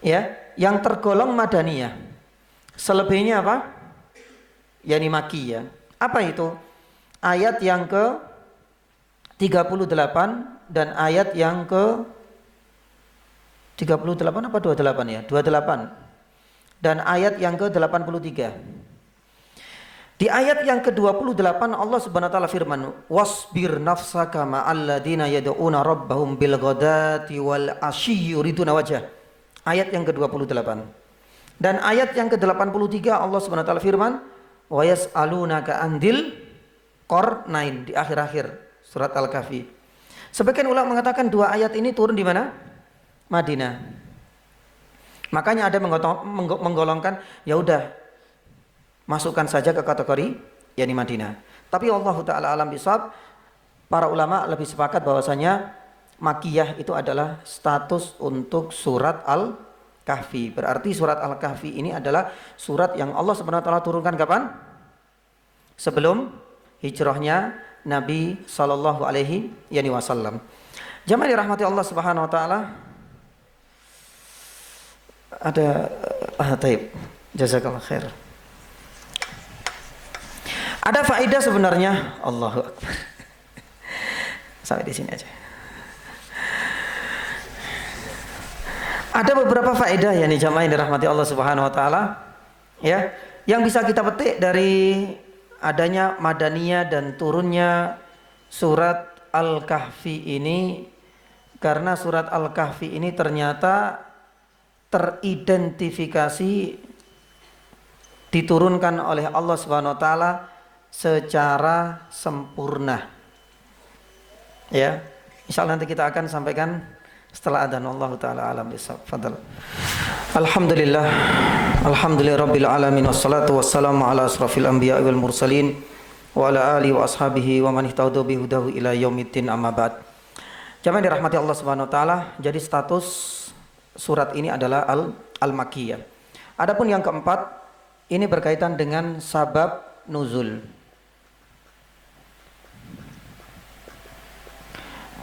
ya yang tergolong Madaniyah. Selebihnya apa? Yani Makkiyah. Apa itu? Ayat yang ke 38 dan ayat yang ke 38 apa 28 ya? 28. Dan ayat yang ke 83. Di ayat yang ke-28 Allah Subhanahu wa taala firman, "Wasbir nafsaka ma'al ladzina yad'una rabbahum bil ghadati wal ashyi yuriduna wajhah." Ayat yang ke-28. Dan ayat yang ke-83 Allah Subhanahu wa taala firman, "Wa yas'alunaka andil qarnain" di akhir-akhir surat Al-Kahfi. Sebagian ulama mengatakan dua ayat ini turun di mana? Madinah. Makanya ada menggolongkan ya udah masukkan saja ke kategori yakni Madinah. Tapi Allah taala alam bisawab, para ulama lebih sepakat bahwasanya Makkiyah itu adalah status untuk surat Al-Kahfi. Berarti surat Al-Kahfi ini adalah surat yang Allah Subhanahu wa taala turunkan kapan? Sebelum hijrahnya Nabi sallallahu alaihi wasallam. Jamaah dirahmati Allah Subhanahu wa taala. Ada taib. Jazakallahu khair. Ada faedah sebenarnya. Allahu akbar. Sampai di sini aja. Ada beberapa faedah ya nih jamaah yang dirahmati Allah Subhanahu wa taala, ya, yang bisa kita petik dari adanya Madaniyah dan turunnya surat Al-Kahfi ini, karena surat Al-Kahfi ini ternyata teridentifikasi diturunkan oleh Allah Subhanahu wa taala secara sempurna. Ya, insyaallah nanti kita akan sampaikan setelah adzan. Allah taala alam bisawab. Fadhal. Alhamdulillah. Alhamdulillahirabbil alamin wassalatu wassalamu ala asrafil anbiya'i wal mursalin wa ala alihi wa ashabihi wa man ihtadaw bi hudahu ila yaumiddin, amma ba'd. Jamaah dirahmati Allah Subhanahu wa taala, jadi status surat ini adalah Al-Makkiyah. Adapun yang keempat, ini berkaitan dengan sabab nuzul.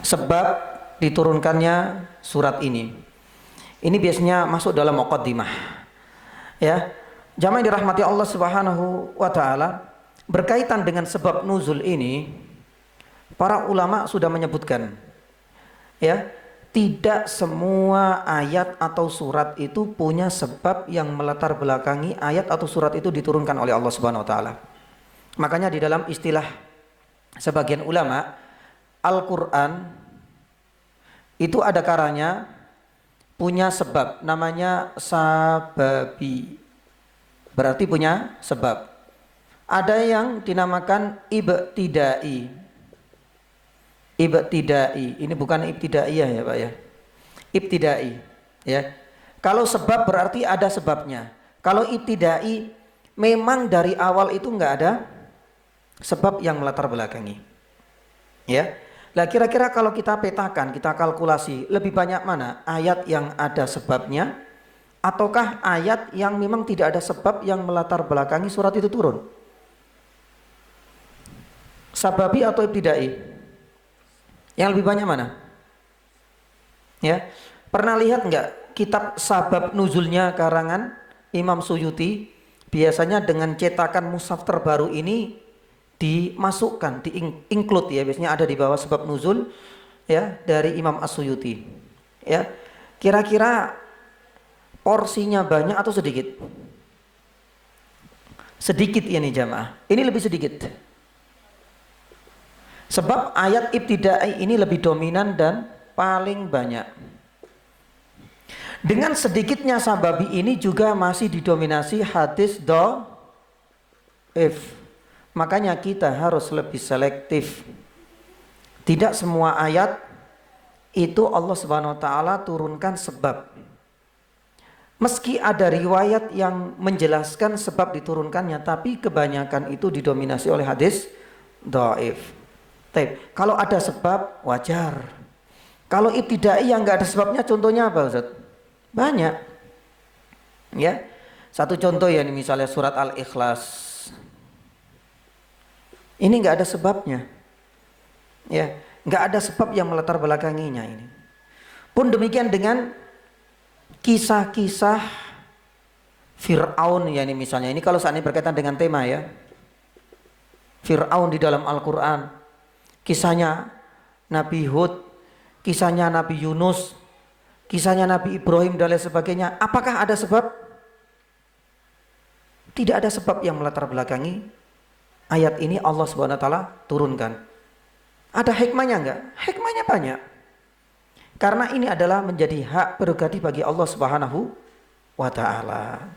Sebab diturunkannya surat ini. Ini biasanya masuk dalam muqaddimah. Ya. Jamaah yang dirahmati Allah Subhanahu wa taala, berkaitan dengan sebab nuzul ini, para ulama sudah menyebutkan, ya, tidak semua ayat atau surat itu punya sebab yang melatar belakangi ayat atau surat itu diturunkan oleh Allah Subhanahu wa taala. Makanya di dalam istilah sebagian ulama, Al-Quran itu ada karanya punya sebab, namanya sababi, berarti punya sebab. Ada yang dinamakan ibtidai. Ibtidai, ini bukan ibtidaiyah ya Pak ya, ibtidai ya. Kalau sebab berarti ada sebabnya. Kalau ibtidai memang dari awal itu nggak ada sebab yang melatar belakangi ya. Nah kira-kira kalau kita petakan, kita kalkulasi, lebih banyak mana ayat yang ada sebabnya ataukah ayat yang memang tidak ada sebab yang melatar belakangi surat itu turun? Sababi atau ibtidai? Yang lebih banyak mana? Ya, pernah lihat nggak kitab Sabab Nuzulnya karangan Imam Suyuti? Biasanya dengan cetakan mushaf terbaru ini dimasukkan, include ya, biasanya ada di bawah sebab nuzul ya dari Imam As-Suyuti. Ya, kira-kira porsinya banyak atau sedikit? Sedikit ya nih jamaah. Ini lebih sedikit. Sebab ayat ibtidai ini lebih dominan dan paling banyak. Dengan sedikitnya sababi ini juga masih didominasi hadis dhaif. Makanya kita harus lebih selektif. Tidak semua ayat itu Allah Subhanahu wa taala turunkan sebab. Meski ada riwayat yang menjelaskan sebab diturunkannya, tapi kebanyakan itu didominasi oleh hadis dhaif. Kalau ada sebab wajar. Kalau ibtidai yang nggak ada sebabnya, contohnya apa Ustaz? Banyak. Ya. Satu contoh ya, misalnya surat Al-Ikhlas. Ini nggak ada sebabnya. Ya, nggak ada sebab yang melatar belakanginya ini. Pun demikian dengan kisah-kisah Fir'aun ya, ini misalnya. Ini kalau saat ini berkaitan dengan tema ya. Fir'aun di dalam Al-Quran. Kisahnya Nabi Hud, kisahnya Nabi Yunus, kisahnya Nabi Ibrahim dan lain sebagainya. Apakah ada sebab? Tidak ada sebab yang melatar belakangi ayat ini Allah Subhanahu wa taala turunkan. Ada hikmahnya enggak? Hikmahnya banyak. Karena ini adalah menjadi hak prerogatif bagi Allah Subhanahu wa taala.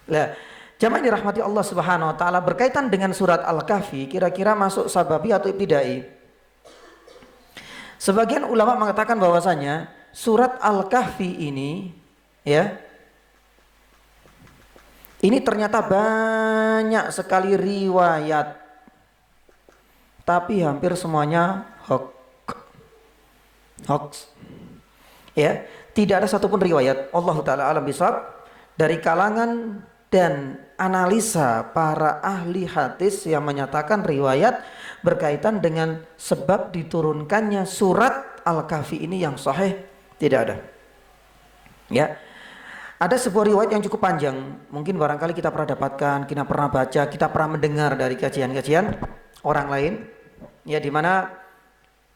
Lah, jamaah dirahmati Allah Subhanahu wa taala, berkaitan dengan surat Al-Kahfi, kira-kira masuk sababi atau ibtidai? Sebagian ulama mengatakan bahwasanya surat Al-Kahfi ini ya, ini ternyata banyak sekali riwayat, tapi hampir semuanya hoax. Ya, tidak ada satupun riwayat, Allah taala alam bisawab, dari kalangan dan analisa para ahli hadis yang menyatakan riwayat berkaitan dengan sebab diturunkannya surat Al-Kahfi ini yang sahih tidak ada. Ya. Ada sebuah riwayat yang cukup panjang, mungkin barangkali kita pernah dapatkan, kita pernah baca, kita pernah mendengar dari kajian-kajian orang lain, ya, di mana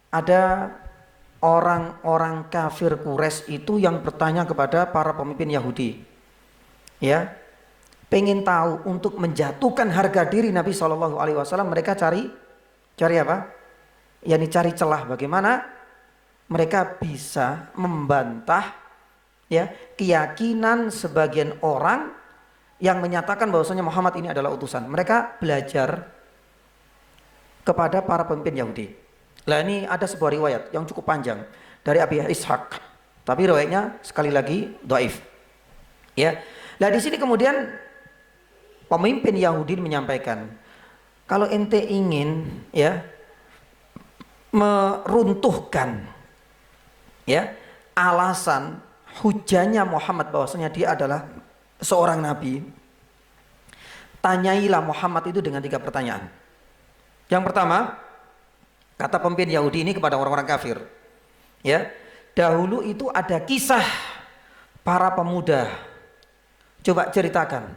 ada orang-orang kafir Quraisy itu yang bertanya kepada para pemimpin Yahudi, ya, pengen tahu untuk menjatuhkan harga diri Nabi SAW, mereka cari apa? Yani cari celah bagaimana mereka bisa membantah ya keyakinan sebagian orang yang menyatakan bahwasanya Muhammad ini adalah utusan. Mereka belajar kepada para pemimpin Yahudi. Nah, ini ada sebuah riwayat yang cukup panjang dari Abi Ishaq, tapi riwayatnya sekali lagi dhaif. Ya. Nah, di sini kemudian pemimpin Yahudi menyampaikan, kalau ente ingin ya meruntuhkan ya alasan hujahnya Muhammad bahwasanya dia adalah seorang nabi, tanyailah Muhammad itu dengan 3 pertanyaan. Yang pertama, kata pemimpin Yahudi ini kepada orang-orang kafir, ya, dahulu itu ada kisah para pemuda, coba ceritakan.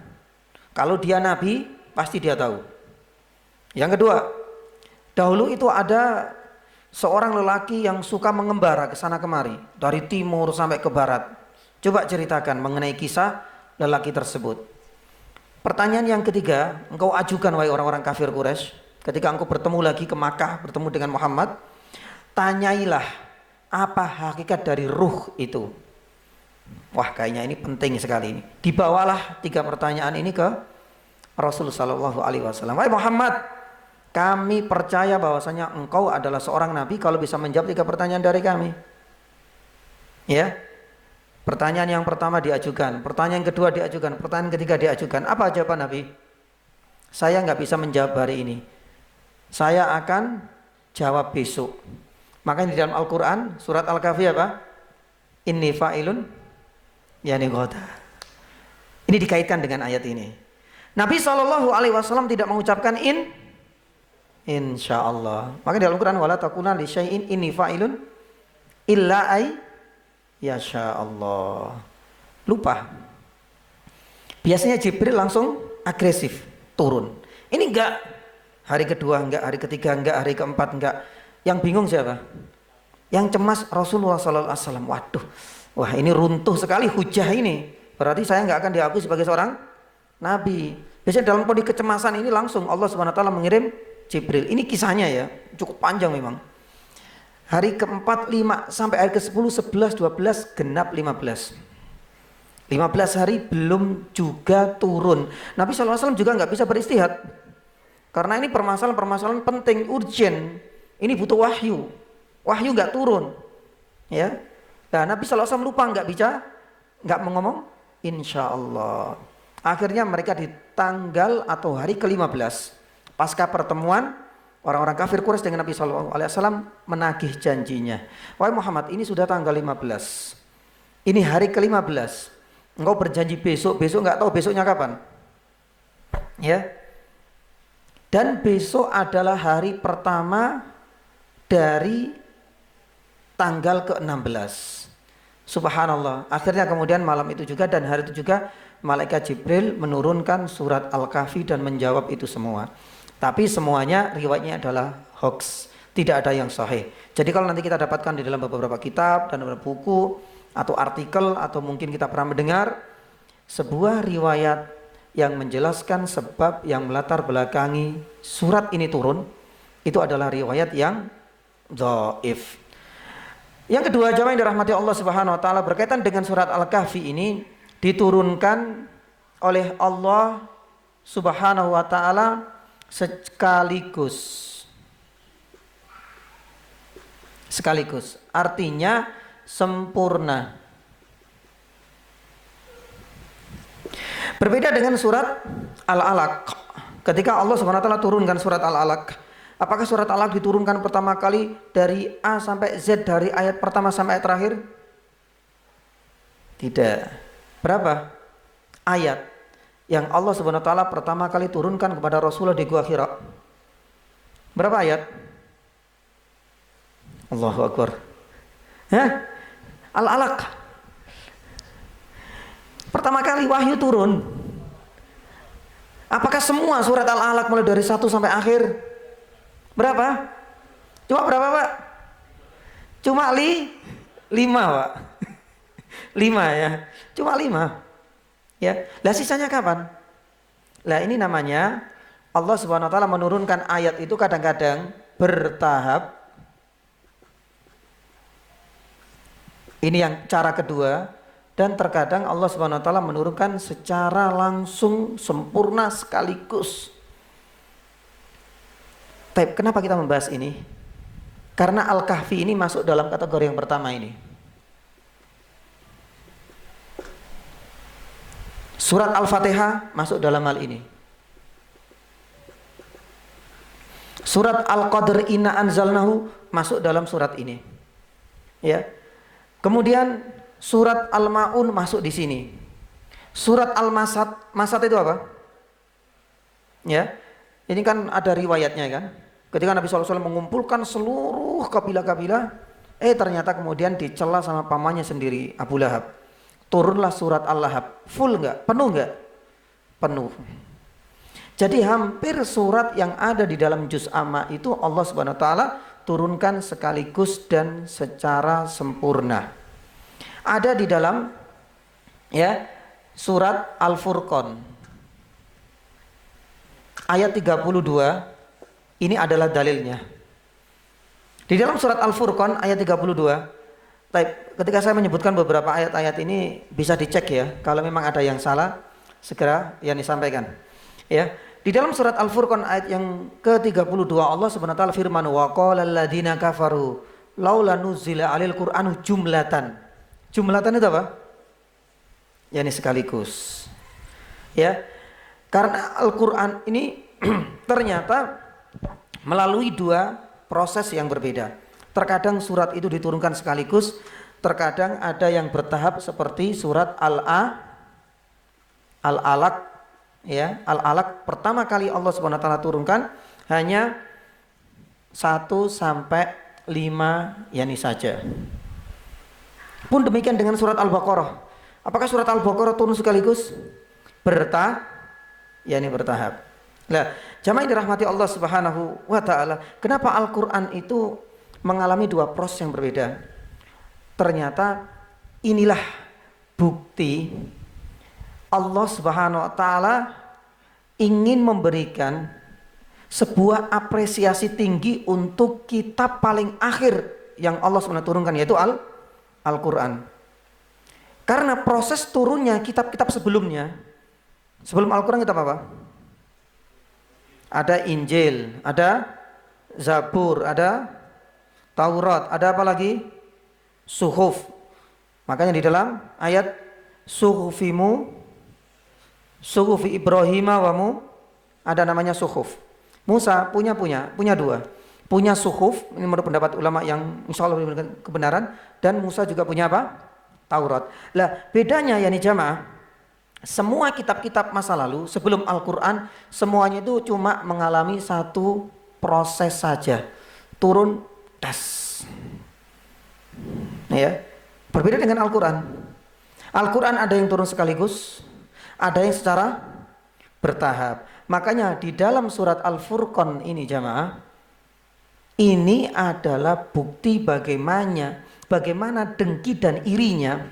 Kalau dia nabi pasti dia tahu. Yang kedua, dahulu itu ada seorang lelaki yang suka mengembara ke sana kemari, dari timur sampai ke barat. Coba ceritakan mengenai kisah lelaki tersebut. Pertanyaan yang ketiga, engkau ajukan wahai orang-orang kafir Quraisy, ketika engkau bertemu lagi ke Makkah, bertemu dengan Muhammad, tanyailah apa hakikat dari ruh itu. Wah, kayaknya ini penting sekali ini. Dibawalah 3 pertanyaan ini ke Rasul sallallahu alaihi wasallam. Wahai Muhammad, kami percaya bahwasanya engkau adalah seorang nabi kalau bisa menjawab 3 pertanyaan dari kami. Ya. Pertanyaan yang pertama diajukan, pertanyaan kedua diajukan, pertanyaan ketiga diajukan. Apa jawaban Nabi? Saya nggak bisa menjawab hari ini. Saya akan jawab besok. Makanya di dalam Al-Quran surat Al-Kahfi apa? Inni fa'ilun yani ghada. Ini dikaitkan dengan ayat ini. Nabi SAW tidak mengucapkan insya Allah. Maka di dalam Al-Quran wala takuna li syai'in inni fa'ilun illa yasha Allah. Lupa. Biasanya Jibril langsung agresif turun. Ini enggak. Hari kedua enggak, hari ketiga enggak, hari keempat enggak. Yang bingung siapa? Yang cemas Rasulullah SAW. Waduh, wah ini runtuh sekali hujah ini. Berarti saya enggak akan diakui sebagai seorang nabi. Biasanya dalam kondisi kecemasan ini langsung Allah Subhanahu wa taala mengirim Jibril. Ini kisahnya ya, cukup panjang memang. Hari ke-4, 5 sampai hari ke-10, 11, 12 genap 15. 15 hari belum juga turun. Nabi SAW juga nggak bisa beristihad. Karena ini permasalahan penting, urgent. Ini butuh wahyu. Wahyu nggak turun. Ya. Nah, Nabi SAW lupa nggak mau ngomong insya Allah. Akhirnya mereka di tanggal atau hari ke-15 pasca pertemuan orang-orang kafir Quraisy dengan Nabi SAW menagih janjinya. Wahai Muhammad, ini sudah tanggal 15. Ini hari ke-15. Engkau berjanji besok nggak tahu besoknya kapan. Ya. Dan besok adalah hari pertama dari tanggal ke-16. Subhanallah. Akhirnya kemudian malam itu juga dan hari itu juga malaikat Jibril menurunkan surat Al-Kahfi dan menjawab itu semua. Tapi semuanya riwayatnya adalah hoax, tidak ada yang sahih. Jadi kalau nanti kita dapatkan di dalam beberapa kitab dan beberapa buku atau artikel atau mungkin kita pernah mendengar sebuah riwayat yang menjelaskan sebab yang melatar belakangi surat ini turun, itu adalah riwayat yang dhaif. Yang kedua, jamaah yang dirahmati Allah Subhanahu wa taala, berkaitan dengan surat Al-Kahfi ini diturunkan oleh Allah Subhanahu wa taala sekaligus artinya sempurna. Berbeda dengan surat Al-Alaq. Ketika Allah Subhanahu wa taala turunkan surat Al-Alaq, apakah surat Al-Alaq diturunkan pertama kali dari A sampai Z, dari ayat pertama sampai ayat terakhir? Tidak. Berapa ayat yang Allah Subhanahu wa taala pertama kali turunkan kepada Rasulullah di Gua Hira? Berapa ayat? Allahu Akbar. Al-Alaq. Pertama kali wahyu turun. Apakah semua surat Al-Alaq mulai dari 1 sampai akhir? Berapa? Cuma berapa, Pak? Cuma 5, Pak. 5 ya. Cuma 5. Ya, lah sisanya kapan? Lah ini namanya Allah Subhanahu wa taala menurunkan ayat itu kadang-kadang bertahap. Ini yang cara kedua, dan terkadang Allah Subhanahu wa taala menurunkan secara langsung sempurna sekaligus. Tapi kenapa kita membahas ini? Karena Al-Kahfi ini masuk dalam kategori yang pertama ini. Surat Al-Fatihah masuk dalam hal ini. Surat Al-Qadr Inna Anzalnahu masuk dalam surat ini. Ya. Kemudian surat Al-Maun masuk di sini. Surat Al-Masad, Masad itu apa? Ya. Ini kan ada riwayatnya kan. Ketika Nabi SAW mengumpulkan seluruh kabilah-kabilah, ternyata kemudian dicela sama pamannya sendiri, Abu Lahab. Turunlah surat Al-Lahab. Full enggak? Penuh enggak? Penuh. Jadi hampir surat yang ada di dalam juz amma itu Allah Subhanahu wa taala turunkan sekaligus dan secara sempurna. Ada di dalam ya surat Al-Furqan ayat 32, Ini adalah dalilnya. Di dalam surat Al-Furqan ayat 32. Ketika saya menyebutkan beberapa ayat-ayat ini bisa dicek ya. Kalau memang ada yang salah, segera yang disampaikan. Ya. Di dalam surat Al-Furqan ayat yang ke-32 Allah Subhanahu wa taala firman, wa qala alladziina kafaru laula nuzila 'alal qur'anu jumlatan. Jumlatan itu apa? Ya, ini sekaligus. Ya. Karena Al-Qur'an ini ternyata melalui dua proses yang berbeda. Terkadang surat itu diturunkan sekaligus, terkadang ada yang bertahap seperti surat Al-Alaq, ya. Al-Alaq pertama kali Allah Subhanahu wa taala turunkan hanya 1 sampai 5 yani saja. Pun demikian dengan surat Al-Baqarah. Apakah surat Al-Baqarah turun sekaligus? Bertahap. Nah, jamaah yang dirahmati Allah Subhanahu wa taala, kenapa Al-Qur'an itu mengalami dua proses yang berbeda? Ternyata inilah bukti Allah Subhanahu wa taala ingin memberikan sebuah apresiasi tinggi untuk kitab paling akhir yang Allah Subhanahu wa taala turunkan, yaitu Al-Qur'an. Karena proses turunnya kitab-kitab sebelumnya, sebelum Al-Qur'an kitab apa? Ada Injil, ada Zabur, ada Taurat, ada apa lagi? Suhuf. Makanya di dalam ayat suhufi Ibrahim wamu ada namanya suhuf. Musa punya dua. Punya suhuf, ini menurut pendapat ulama yang insya Allah memberikan kebenaran, dan Musa juga punya apa? Taurat. Lah, bedanya yakni jamaah, semua kitab-kitab masa lalu sebelum Al-Qur'an semuanya itu cuma mengalami satu proses saja. Turun das. Ya. Berbeda dengan Al-Qur'an. Al-Qur'an ada yang turun sekaligus, ada yang secara bertahap. Makanya di dalam surat Al-Furqan ini jamaah, ini adalah bukti bagaimana dengki dan irinya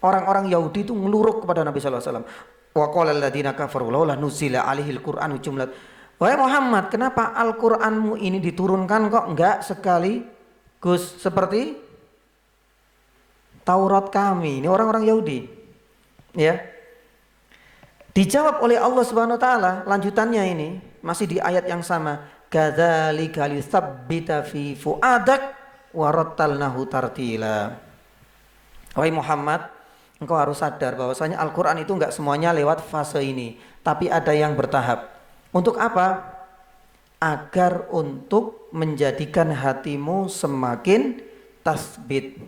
orang-orang Yahudi itu ngeluruk kepada Nabi sallallahu alaihi wasallam. Wa qala alladziina kafaru laula nuzila 'alaihil qur'anu jumlat. Wahai Muhammad, kenapa Al-Qur'anmu ini diturunkan kok enggak sekaligus seperti Taurat kami? Ini orang-orang Yahudi. Ya. Dijawab oleh Allah Subhanahu wa taala, lanjutannya ini masih di ayat yang sama. Kadzalika litsabbita fi fuadak wa rattalnahu tartila. Wahai Muhammad, engkau harus sadar bahwasanya Al-Qur'an itu enggak semuanya lewat fase ini, tapi ada yang bertahap. Untuk apa? Agar untuk menjadikan hatimu semakin tasbit.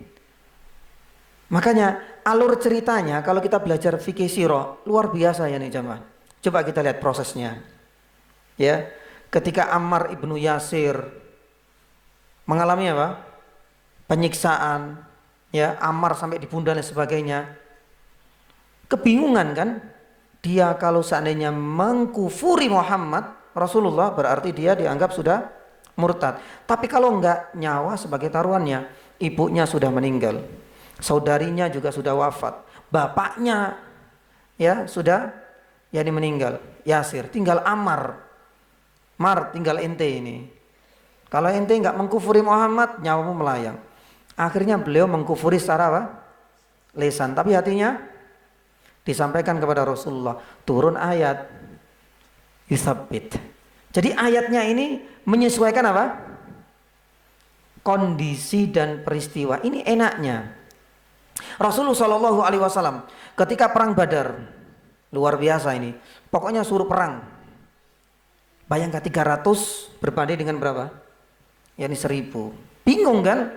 Makanya alur ceritanya kalau kita belajar fikih sirah luar biasa ya nih jamaah. Coba kita lihat prosesnya. Ya, ketika Ammar ibnu Yasir mengalami apa? Penyiksaan, ya, Ammar sampai dibunda dan sebagainya. Kebingungan kan? Dia kalau seandainya mengkufuri Muhammad Rasulullah berarti dia dianggap sudah murtad. Tapi kalau enggak, nyawa sebagai taruhannya. Ibunya sudah meninggal, saudarinya juga sudah wafat, bapaknya ya sudah meninggal, Yasir, tinggal Ammar. Tinggal ente ini. Kalau ente enggak mengkufuri Muhammad, nyawamu melayang. Akhirnya beliau mengkufuri secara apa? Lisan, tapi hatinya disampaikan kepada Rasulullah. Turun ayat yusabbit. Jadi ayatnya ini menyesuaikan apa? Kondisi dan peristiwa. Ini enaknya Rasulullah Shallallahu Alaihi Wasallam ketika perang Badar, luar biasa ini. Pokoknya suruh perang. Bayangkan 300 berbanding dengan berapa? Yani 1000. Bingung kan?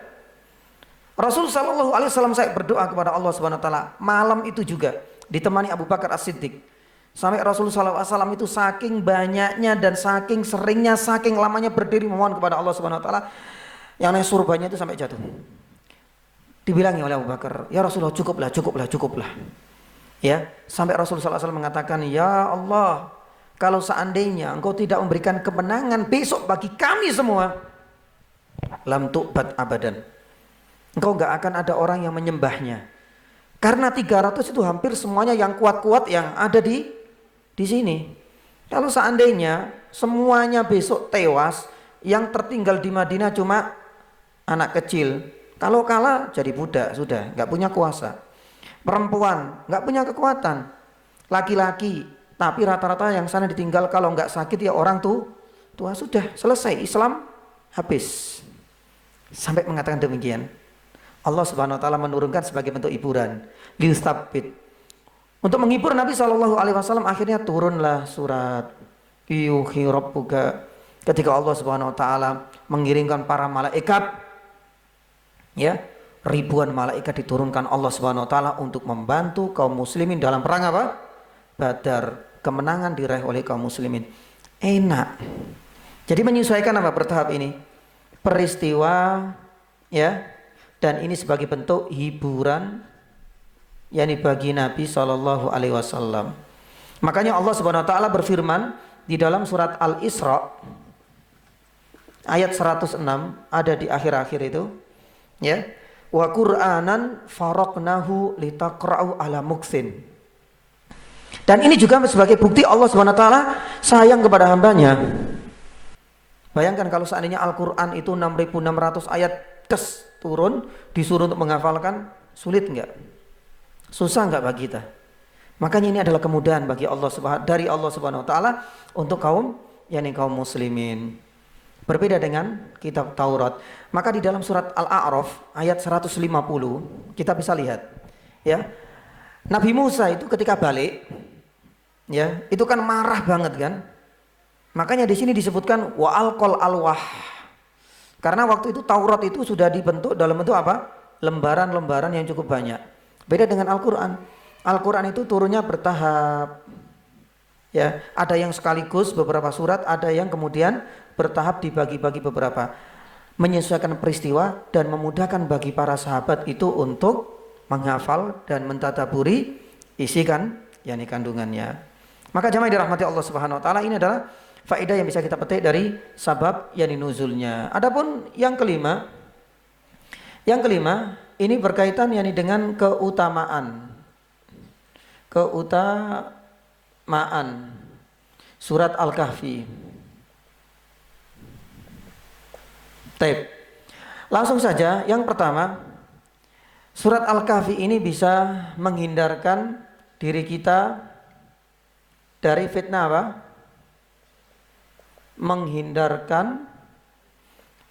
Rasulullah Shallallahu Alaihi Wasallam saya berdoa kepada Allah Subhanahu Wa Taala malam itu juga ditemani Abu Bakar As-Siddiq. Sampai Rasulullah SAW itu saking banyaknya dan saking seringnya, saking lamanya berdiri memohon kepada Allah Subhanahu Wa Taala, yang namanya surbannya itu sampai jatuh. Dibilangi oleh Abu Bakar, ya Rasulullah cukuplah. Ya, sampai Rasulullah SAW mengatakan, ya Allah, kalau seandainya engkau tidak memberikan kemenangan besok bagi kami semua, lam tu'bad abadan. Engkau gak akan ada orang yang menyembahnya. Karena 300 itu hampir semuanya yang kuat-kuat yang ada di sini. Kalau seandainya semuanya besok tewas, yang tertinggal di Madinah cuma anak kecil. Kalau kalah jadi budak sudah, nggak punya kuasa. Perempuan nggak punya kekuatan. Laki-laki, tapi rata-rata yang sana ditinggal, kalau nggak sakit ya orang tua, sudah selesai, Islam habis. Sampai mengatakan demikian. Allah Subhanahu wa taala menurunkan sebagai bentuk hiburan, liustabit. Untuk menghibur Nabi SAW, akhirnya turunlah surat Yuhi Rabbuka, ketika Allah Subhanahu wa taala mengirimkan para malaikat, ya, ribuan malaikat diturunkan Allah Subhanahu wa taala untuk membantu kaum muslimin dalam perang apa? Badar. Kemenangan diraih oleh kaum muslimin. Enak. Jadi menyesuaikan apa? Bertahap ini. Peristiwa, ya, dan ini sebagai bentuk hiburan yakni bagi Nabi SAW. Makanya Allah Subhanahu wa taala berfirman di dalam surat Al-Isra ayat 106, ada di akhir-akhir itu, ya. Wa Qur'anan faraqnahu litaqra'u ala muktsin. Dan ini juga sebagai bukti Allah Subhanahu wa taala sayang kepada hambanya. Bayangkan kalau seandainya Al-Qur'an itu 6.600 ayat turun, disuruh untuk menghafalkan, sulit enggak? Susah enggak bagi kita? Makanya ini adalah kemudahan bagi Allah dari Allah Subhanahu wa taala untuk kaum muslimin. Berbeda dengan kitab Taurat. Maka di dalam surat Al-A'raf ayat 150 kita bisa lihat, ya. Nabi Musa itu ketika balik, ya, itu kan marah banget kan? Makanya di sini disebutkan wa alqal alwah. Karena waktu itu Taurat itu sudah dibentuk dalam bentuk apa? Lembaran-lembaran yang cukup banyak. Beda dengan Al-Qur'an. Al-Qur'an itu turunnya bertahap. Ya, ada yang sekaligus beberapa surat, ada yang kemudian bertahap dibagi-bagi beberapa. Menyesuaikan peristiwa dan memudahkan bagi para sahabat itu untuk menghafal dan mentadaburi isi kandungannya. Maka jamaah dirahmati Allah Subhanahu wa taala, ini adalah faedah yang bisa kita petik dari sabab nuzulnya. Adapun yang kelima ini berkaitan dengan keutamaan surat Al-Kahfi. Taib. Langsung saja, yang pertama, surat Al-Kahfi ini bisa menghindarkan diri kita dari fitnah apa? Menghindarkan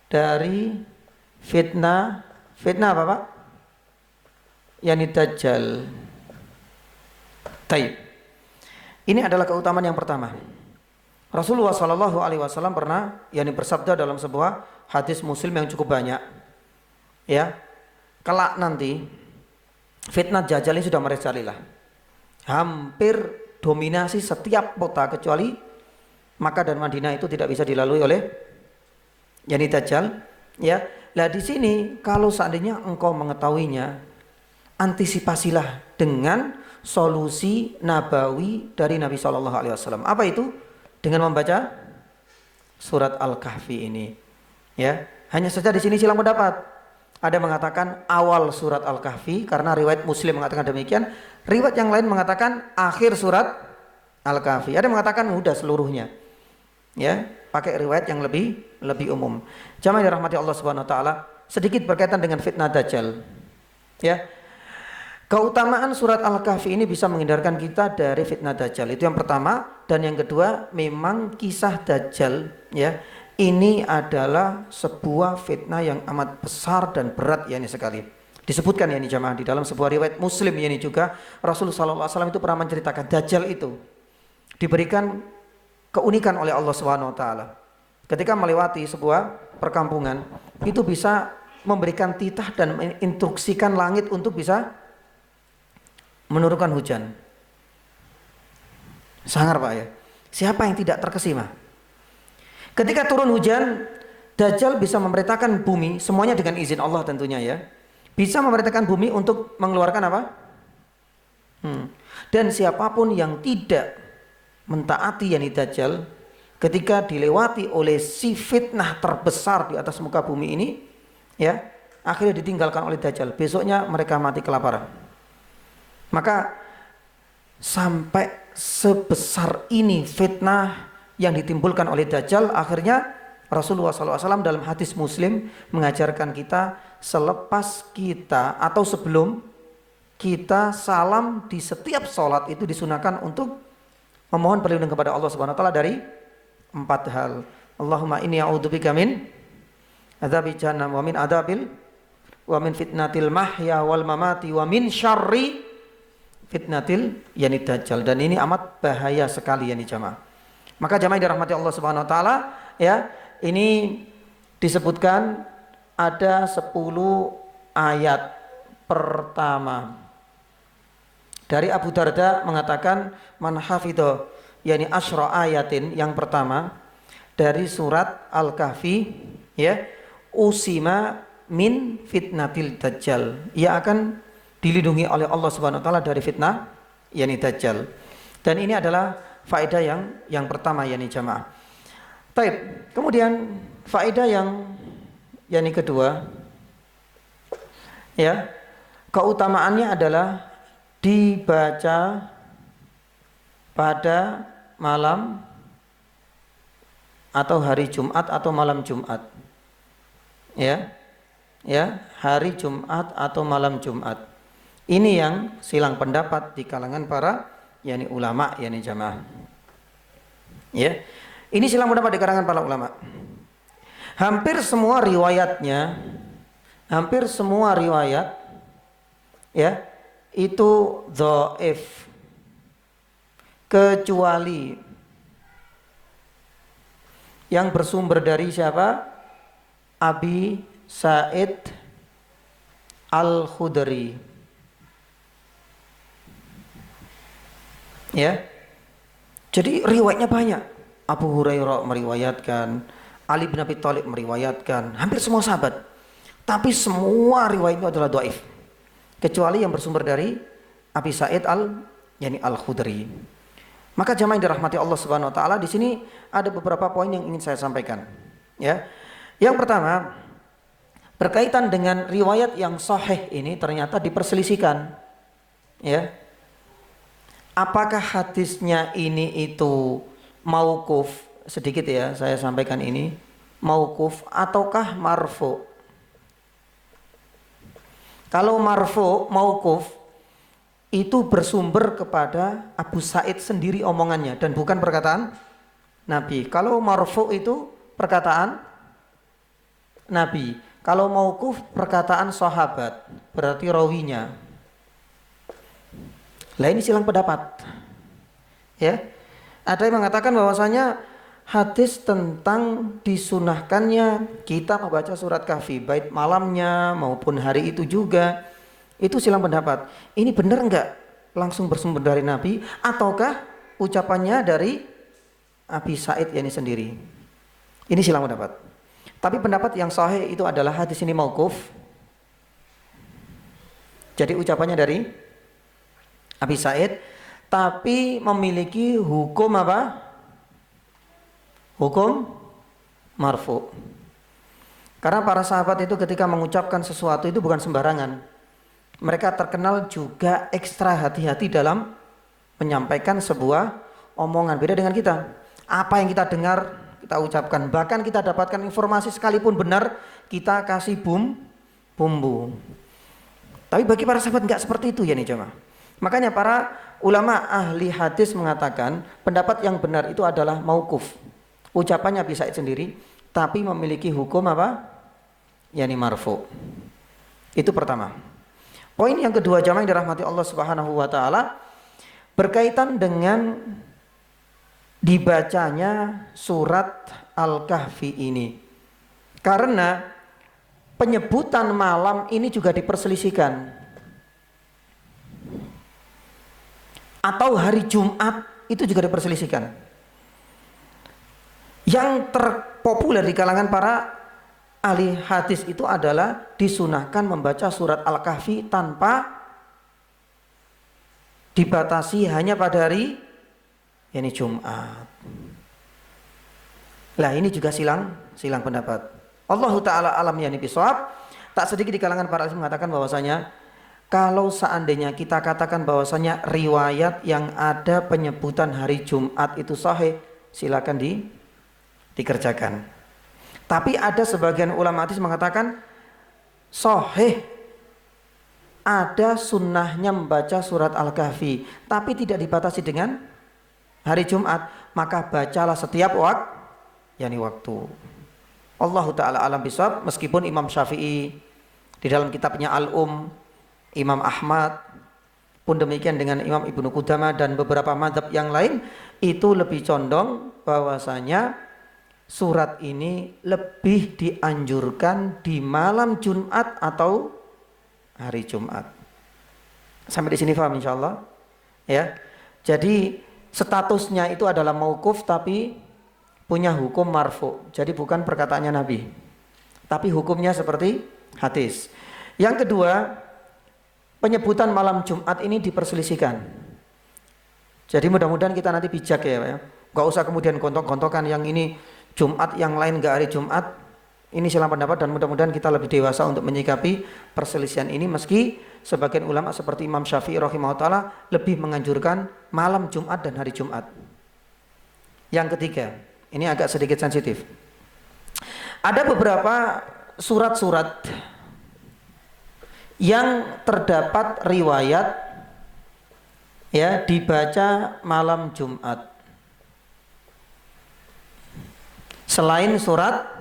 dari fitnah apa Pak? Yani Dajjal. Taib. Ini adalah keutamaan yang pertama. Rasulullah SAW pernah bersabda dalam sebuah hadis Muslim yang cukup banyak, ya, kelak nanti fitnah Dajjal ini sudah merajalela. Hampir dominasi setiap kota kecuali Makkah dan Madinah itu tidak bisa dilalui oleh Dajjal, ya. Lah di sini kalau seandainya engkau mengetahuinya, antisipasilah dengan solusi nabawi dari Nabi SAW. Apa itu? Dengan membaca surat Al-Kahfi ini, ya. Hanya saja di sini silang pendapat. Ada mengatakan awal surat Al-Kahfi karena riwayat Muslim mengatakan demikian. Riwayat yang lain mengatakan akhir surat Al-Kahfi. Ada yang mengatakan udah seluruhnya. Ya, pakai riwayat yang lebih umum. Jamaah yang dirahmati Allah Subhanahu wa taala, sedikit berkaitan dengan fitnah Dajjal. Ya. Keutamaan surat Al-Kahfi ini bisa menghindarkan kita dari fitnah Dajjal. Itu yang pertama, dan yang kedua, memang kisah Dajjal, ya. Ini adalah sebuah fitnah yang amat besar dan berat sekali. Disebutkan jamaah di dalam sebuah riwayat Muslim juga Rasulullah SAW itu pernah menceritakan Dajjal itu diberikan keunikan oleh Allah Subhanahu wa taala. Ketika melewati sebuah perkampungan, itu bisa memberikan titah dan menginstruksikan langit untuk bisa menurunkan hujan. Sangar Pak ya. Siapa yang tidak terkesima? Ketika turun hujan, Dajjal bisa memerintahkan bumi, semuanya dengan izin Allah tentunya ya. Bisa memerintahkan bumi untuk mengeluarkan apa? Dan siapapun yang tidak mentaati Dajjal, ketika dilewati oleh si fitnah terbesar di atas muka bumi ini, ya, akhirnya ditinggalkan oleh Dajjal. Besoknya mereka mati kelaparan. Maka sampai sebesar ini fitnah yang ditimbulkan oleh Dajjal. Akhirnya Rasulullah SAW dalam hadis Muslim mengajarkan kita selepas kita atau sebelum kita salam di setiap sholat itu disunahkan untuk memohon perlindungan kepada Allah Subhanahu Wa Taala dari 4 hal. Allahumma inni a'udzubika min adzabil jahannam wa min fitnatil mahya wal mamati wa min syarri fitnatil dajjal. Dan ini amat bahaya sekali jamaah. Maka jamaah yang dirahmati Allah Subhanahu Wa Taala, ya, ini disebutkan ada 10 ayat. Pertama dari Abu Darda mengatakan man hafidho asyra ayatin, yang pertama dari surat Al-Kahfi, ya, usima min fitnatil dajjal, ia akan dilindungi oleh Allah Subhanahu Wa Taala dari fitnah dajjal. Dan ini adalah faedah yang pertama jamaah. Baik, kemudian faedah yang kedua, ya, keutamaannya adalah dibaca pada malam atau hari Jumat atau malam Jumat, ya, hari Jumat atau malam Jumat. Ini yang silang pendapat di kalangan para ulama jamaah, ya. Ini silang pendapat di kalangan para ulama. Hampir semua riwayat, ya, itu dhaif, kecuali yang bersumber dari siapa? Abi Sa'id Al-Khudri, ya. Jadi riwayatnya banyak. Abu Hurairah meriwayatkan, Ali bin Abi Thalib meriwayatkan, hampir semua sahabat. Tapi semua riwayat itu adalah dhaif, kecuali yang bersumber dari Abi Sa'id Al-Khudri. Maka jamaah yang dirahmati Allah Subhanahu Wa Taala, di sini ada beberapa poin yang ingin saya sampaikan, ya. Yang pertama, berkaitan dengan riwayat yang sahih ini ternyata diperselisihkan, ya. Apakah hadisnya ini itu mauquf? Sedikit ya saya sampaikan ini, mauquf ataukah marfu? Kalau marfu, mauquf itu bersumber kepada Abu Sa'id sendiri omongannya dan bukan perkataan Nabi. Kalau marfu itu perkataan Nabi. Kalau mauquf perkataan sahabat, berarti rawinya. Lah ini silang pendapat, ya. Ada yang mengatakan bahwasanya hadis tentang disunahkannya kita membaca surat Kahfi baik malamnya maupun hari itu juga, itu silang pendapat. Ini benar enggak langsung bersumber dari Nabi ataukah ucapannya dari Abi Sa'id sendiri? Ini silang pendapat. Tapi pendapat yang sahih itu adalah hadis ini mauquf. Jadi ucapannya dari Abi Sa'id, tapi memiliki hukum apa? Hukum marfu. Karena para sahabat itu ketika mengucapkan sesuatu itu bukan sembarangan. Mereka terkenal juga ekstra hati-hati dalam menyampaikan sebuah omongan. Beda dengan kita. Apa yang kita dengar, kita ucapkan. Bahkan kita dapatkan informasi sekalipun benar, kita kasih bumbu. Tapi bagi para sahabat enggak seperti itu jemaah. Makanya para ulama ahli hadis mengatakan pendapat yang benar itu adalah mauquf. Ucapannya bisa sendiri tapi memiliki hukum apa? Marfu. Itu pertama. Poin yang kedua jamaah yang dirahmati Allah Subhanahu wa taala, berkaitan dengan dibacanya surat Al-Kahfi ini. Karena penyebutan malam ini juga diperselisihkan. Atau hari Jumat itu juga diperselisihkan. Yang terpopuler di kalangan para ahli hadis itu adalah disunahkan membaca surat Al-Kahfi tanpa dibatasi hanya pada hari Jumat. Lah ini juga silang pendapat. Allahu taala alam bisawab. Tak sedikit di kalangan para ahli mengatakan bahwasanya kalau seandainya kita katakan bahwasanya riwayat yang ada penyebutan hari Jumat itu sahih, silakan dikerjakan. Tapi ada sebagian ulama hadis mengatakan sahih, ada sunnahnya membaca surat Al-Kahfi, tapi tidak dibatasi dengan hari Jumat, maka bacalah setiap waktu. Allahu ta'ala alam bisawab. Meskipun Imam Syafi'i di dalam kitabnya Imam Ahmad pun demikian dengan Imam Ibnu Qudamah dan beberapa mazhab yang lain itu lebih condong bahwasanya surat ini lebih dianjurkan di malam Jumat atau hari Jumat. Sampai di sini paham insyaallah? Ya. Jadi statusnya itu adalah mauquf tapi punya hukum marfu. Jadi bukan perkataannya Nabi. Tapi hukumnya seperti hadis. Yang kedua, penyebutan malam Jumat ini diperselisihkan. Jadi mudah-mudahan kita nanti bijak ya. Gak usah kemudian gontok-gontokan yang ini Jumat, yang lain gak hari Jumat. Ini silang pendapat dan mudah-mudahan kita lebih dewasa untuk menyikapi perselisihan ini. Meski sebagian ulama seperti Imam Syafi'i rahimahullah lebih menganjurkan malam Jumat dan hari Jumat. Yang ketiga, ini agak sedikit sensitif. Ada beberapa surat-surat yang terdapat riwayat ya dibaca malam Jumat selain surat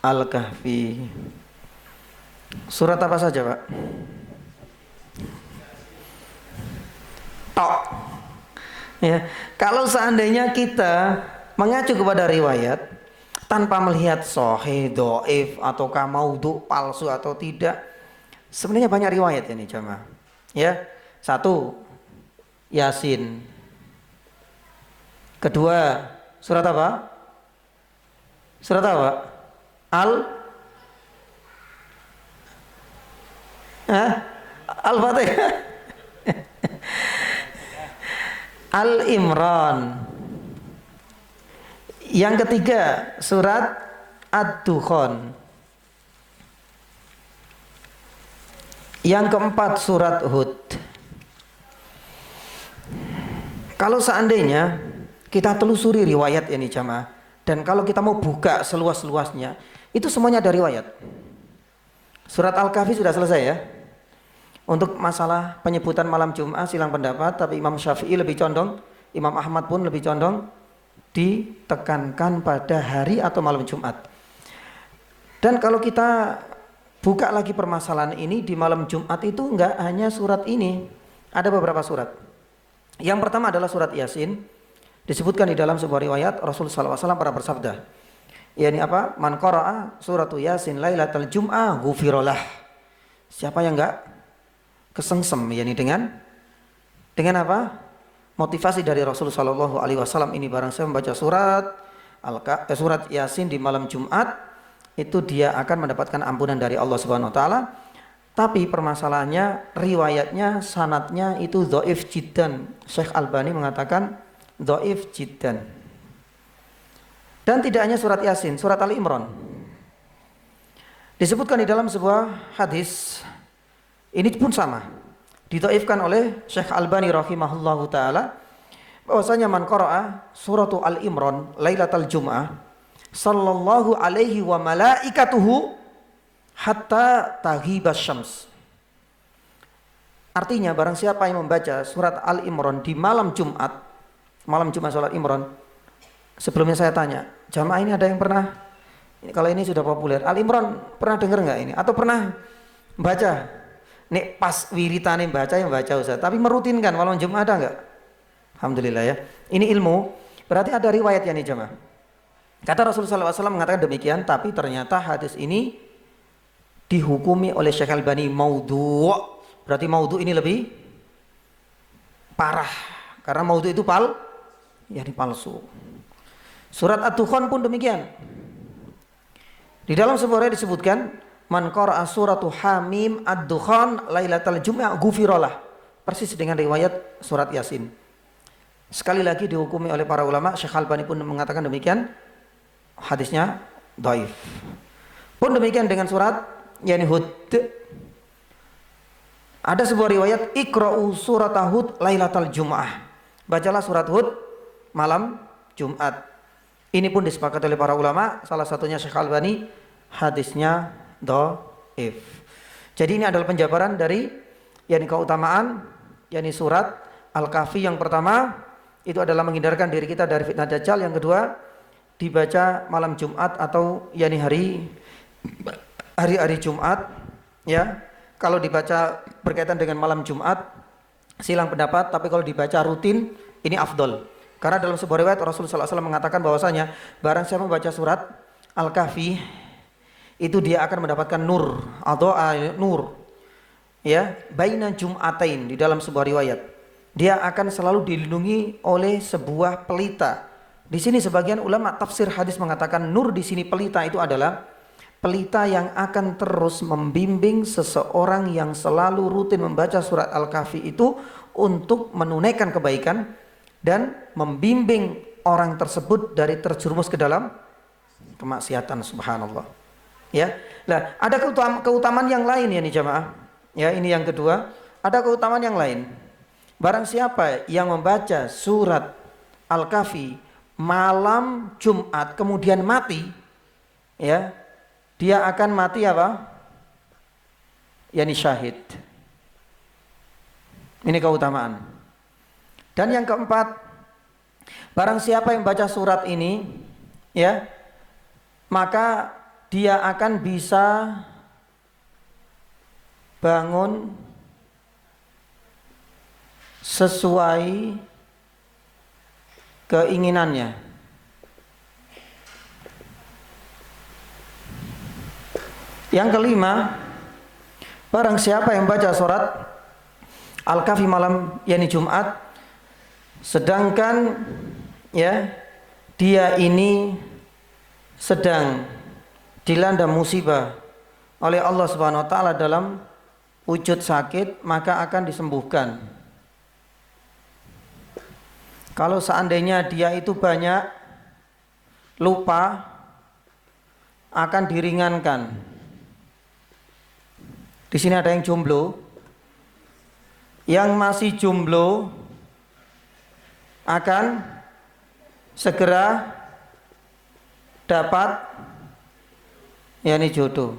Al-Kahfi. Surat apa saja, Pak? Tok. Ya, kalau seandainya kita mengacu kepada riwayat tanpa melihat sahih, dhaif ataukah maudhu, palsu atau tidak, sebenarnya banyak riwayat ini jamaah. Ya, satu Yasin. Kedua, surat apa? Surat apa? Al-Fatihah. Al-Imran. Yang ketiga, surat Ad-Dukhan. Yang keempat, surat Hud. Kalau seandainya kita telusuri riwayat ini jamaah, dan kalau kita mau buka seluas-luasnya, itu semuanya ada riwayat. Surat Al-Kahfi sudah selesai ya. Untuk masalah penyebutan malam Jumat silang pendapat, tapi Imam Syafi'i lebih condong, Imam Ahmad pun lebih condong ditekankan pada hari atau malam Jumat. Dan kalau kita buka lagi permasalahan ini, di malam Jumat itu enggak hanya surat ini, ada beberapa surat. Yang pertama adalah surat Yasin. Disebutkan di dalam sebuah riwayat Rasulullah SAW pernah bersabda, yakni apa? Man qara'a suratu Yasin lailatal jum'ah ghufiralah. Siapa yang enggak kesengsem, yakni dengan apa? Motivasi dari Rasulullah SAW ini, barang saya membaca surat Yasin di malam Jumat, itu dia akan mendapatkan ampunan dari Allah Subhanahu wa taala. Tapi permasalahannya riwayatnya, sanadnya itu dhaif jiddan. Syekh Albani mengatakan dhaif jiddan. Dan tidak hanya surat Yasin, surat Ali Imran disebutkan di dalam sebuah hadis. Ini pun sama, didhaifkan oleh Syekh Albani rahimahullahu taala, bahwasanya man qara'a suratu Al Imran lailatal jum'ah sallallahu alaihi wa malaikatuhu hatta taghibas syams. Artinya barang siapa yang membaca surat Al Imran di malam Jumat salat Imran. Sebelumnya saya tanya, jamaah ini ada yang pernah, kalau ini sudah populer, Al Imran pernah dengar nggak ini? Atau pernah baca? Nek pas wiritane baca yang baca Ustaz, tapi merutinkan malam Jumat ada nggak? Alhamdulillah ya. Ini ilmu, berarti ada riwayat ya nih jamaah. Kata Rasulullah SAW mengatakan demikian, tapi ternyata hadis ini dihukumi oleh Syekh Albani maudhu'. Berarti maudhu' ini lebih parah, karena maudhu' itu palsu. Surat Ad-Dukhan pun demikian. Di dalam sebuah riwayat disebutkan, man qara'a suratu Hamim Ad-Dukhan lailatal jum'ah ghufiralah. Persis dengan riwayat surat Yasin. Sekali lagi dihukumi oleh para ulama, Syekh Albani pun mengatakan demikian, hadisnya dhaif. Pun demikian dengan surat yani Hud. Ada sebuah riwayat, iqra'u surat Hud lailatal jum'ah. Bacalah surat Hud malam Jumat. Ini pun disepakati oleh para ulama, salah satunya Syekh Albani, hadisnya dhaif. Jadi ini adalah penjabaran dari keutamaan surat Al-Kahfi. Yang pertama itu adalah menghindarkan diri kita dari fitnah Dajjal. Yang kedua, dibaca malam Jumat atau hari-hari Jumat, ya. Kalau dibaca berkaitan dengan malam Jumat silang pendapat, tapi kalau dibaca rutin ini afdol. Karena dalam sebuah riwayat Rasulullah SAW mengatakan bahwasanya barang siapa membaca surat Al-Kahfi itu dia akan mendapatkan nur atau nur, ya, baina Jum'atain. Di dalam sebuah riwayat dia akan selalu dilindungi oleh sebuah pelita. Di sini sebagian ulama tafsir hadis mengatakan nur di sini pelita itu adalah pelita yang akan terus membimbing seseorang yang selalu rutin membaca surat Al-Kahfi itu untuk menunaikan kebaikan dan membimbing orang tersebut dari terjerumus ke dalam kemaksiatan. Subhanallah. Ya. Nah, ada keutamaan yang lain ya nih jamaah. Ya, ini yang kedua, ada keutamaan yang lain. Barang siapa yang membaca surat Al-Kahfi malam Jumat kemudian mati, ya, dia akan mati apa? Yani syahid. Ini keutamaan. Dan yang keempat, barang siapa yang baca surat ini, ya, maka dia akan bisa bangun sesuai keinginannya. Yang kelima, barang siapa yang baca surat Al-Kahfi malam Jumat, sedangkan ya dia ini sedang dilanda musibah oleh Allah Subhanahu wa taala dalam wujud sakit, maka akan disembuhkan. Kalau seandainya dia itu banyak lupa, akan diringankan. Di sini ada yang jomblo. Yang masih jomblo akan segera dapat jodoh.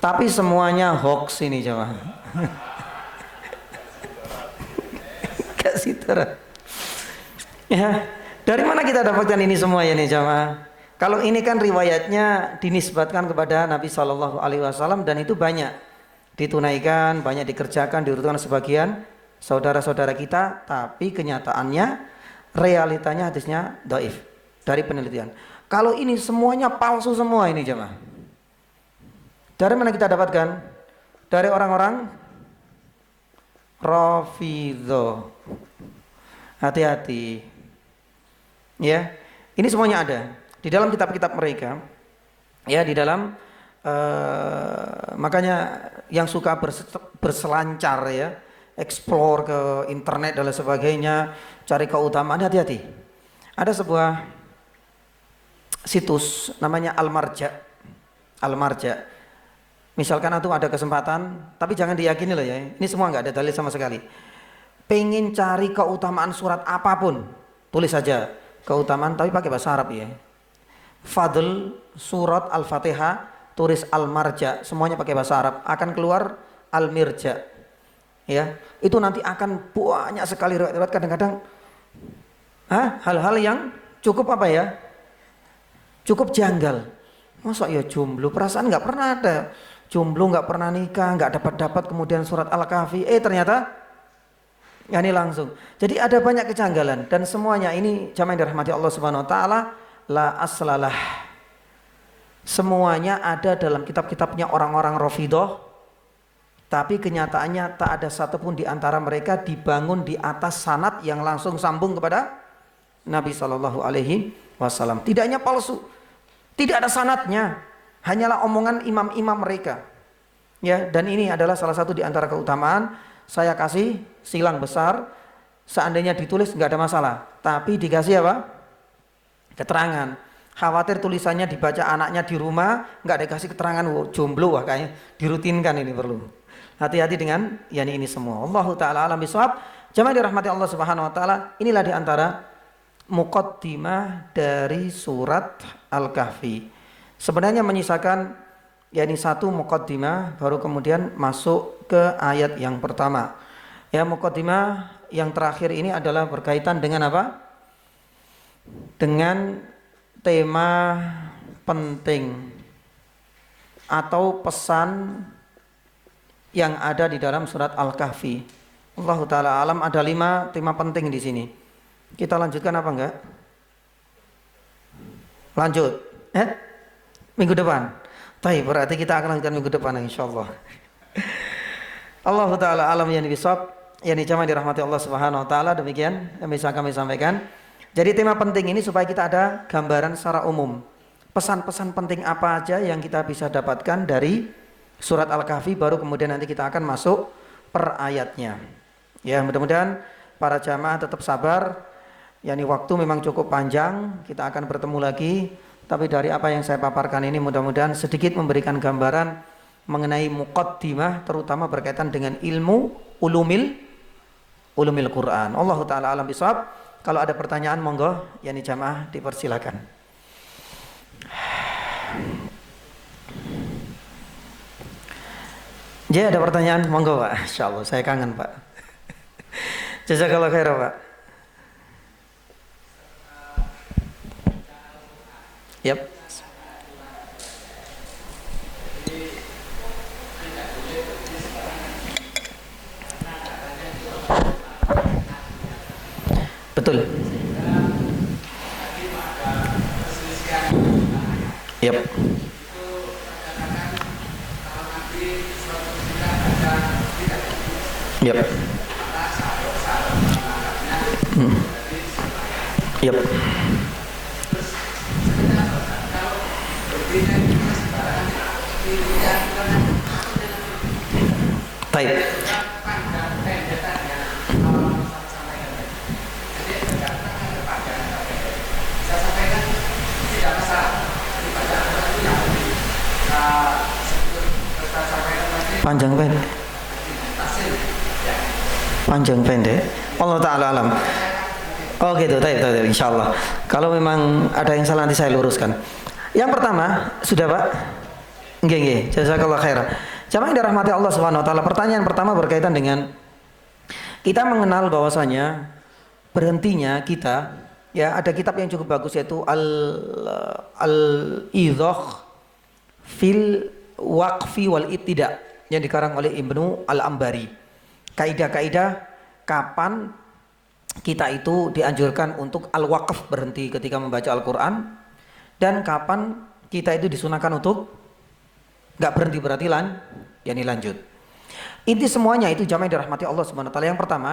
Tapi semuanya hoax ini jemaah. Kasih terang. Ya, dari mana kita dapatkan ini semua ya nih jemaah? Kalau ini kan riwayatnya dinisbatkan kepada Nabi SAW dan itu banyak ditunaikan, banyak dikerjakan, diurutkan sebagian saudara-saudara kita, tapi kenyataannya realitanya hadisnya dhaif dari penelitian. Kalau ini semuanya palsu semua ini jemaah. Dari mana kita dapatkan? Dari orang-orang Rafidhah. Hati-hati. Ya. Ini semuanya ada di dalam kitab-kitab mereka. Ya, di dalam makanya yang suka berselancar ya, explore ke internet dan lain sebagainya, cari keutamaan, hati-hati. Ada sebuah situs namanya Al-Marja. Al-Marja. Misalkan antum ada kesempatan, tapi jangan diyakini loh ya. Ini semua nggak ada dalil sama sekali. Pengen cari keutamaan surat apapun, tulis saja keutamaan tapi pakai bahasa Arab ya. Fadl surat Al-Fatihah, tulis Al-Marja, semuanya pakai bahasa Arab, akan keluar Al-Mirja. Ya, itu nanti akan banyak sekali riwayat kadang-kadang hal-hal yang cukup apa ya? Cukup janggal. Masa ya jomblo, perasaan nggak pernah ada. Jomblo nggak pernah nikah, nggak dapat kemudian surat Al-Kahfi, ternyata ya ini langsung. Jadi ada banyak kejanggalan dan semuanya ini jamaah yang dirahmati Allah Subhanahu wa taala, la aslalah. Semuanya ada dalam kitab-kitabnya orang-orang Rafidhah, tapi kenyataannya tak ada satupun di antara mereka dibangun di atas sanad yang langsung sambung kepada Nabi Shallallahu Alaihi Wasallam. Tidak hanya palsu, tidak ada sanadnya, hanyalah omongan imam-imam mereka. Ya, dan ini adalah salah satu di antara keutamaan. Saya kasih silang besar, seandainya ditulis nggak ada masalah, tapi dikasih apa? Keterangan. Khawatir tulisannya dibaca anaknya di rumah, nggak dikasih keterangan, jomblo kayaknya dirutinkan, ini perlu. Hati-hati dengan ini semua. Allahu taala alam bisawab. Jamaah dirahmati Allah Subhanahu wa taala, inilah di antara muqaddimah dari surat Al-Kahfi. Sebenarnya menyisakan yakni satu muqaddimah baru kemudian masuk ke ayat yang pertama. Ya, muqaddimah yang terakhir ini adalah berkaitan dengan apa? Dengan tema penting atau pesan yang ada di dalam surat Al-Kahfi. Allahu taala alam, ada 5 tema penting di sini. Kita lanjutkan apa enggak? Lanjut. Minggu depan. Baik, berarti kita akan lanjutkan minggu depan insyaallah. Allahu taala alam yang bisawab, yang jamaah dirahmati Allah Subhanahu wa taala, demikian yang bisa kami sampaikan. Jadi tema penting ini supaya kita ada gambaran secara umum. Pesan-pesan penting apa aja yang kita bisa dapatkan dari surat Al-Kahfi, baru kemudian nanti kita akan masuk per ayatnya. Ya, mudah-mudahan para jamaah tetap sabar. Yani waktu memang cukup panjang, kita akan bertemu lagi. Tapi dari apa yang saya paparkan ini mudah-mudahan sedikit memberikan gambaran mengenai muqaddimah, terutama berkaitan dengan ilmu ulumil Quran. Allahu taala alam bisawab. Kalau ada pertanyaan monggo, yani jamaah dipersilakan. Jadi ada pertanyaan, monggo Pak. Insyaallah saya kangen Pak. Jazakallahu khairan Pak. Yap. Betul. Yap. Yap. Yap. Baik. Panjang pendek. Panjang pendek. Allah taala alam. Oh gitu, baik, insyaallah. Kalau memang ada yang salah nanti saya luruskan. Yang pertama, sudah Pak? Nggih, jazakallahu khairan. Jamaah yang dirahmati Allah Subhanahu wa taala, pertanyaan pertama berkaitan dengan kita mengenal bahwasanya berhentinya kita, ya ada kitab yang cukup bagus yaitu Al-Idhah fil Waqfi wal Ibtida yang dikarang oleh Ibnu Al-Ambari. Kaidah-kaidah kapan kita itu dianjurkan untuk al-waqf, berhenti ketika membaca Al-Quran, dan kapan kita itu disunahkan untuk nggak berhenti, berarti yani lanjut. Inti semuanya itu jamaah dirahmati Allah Subhanahu wa taala. Yang pertama,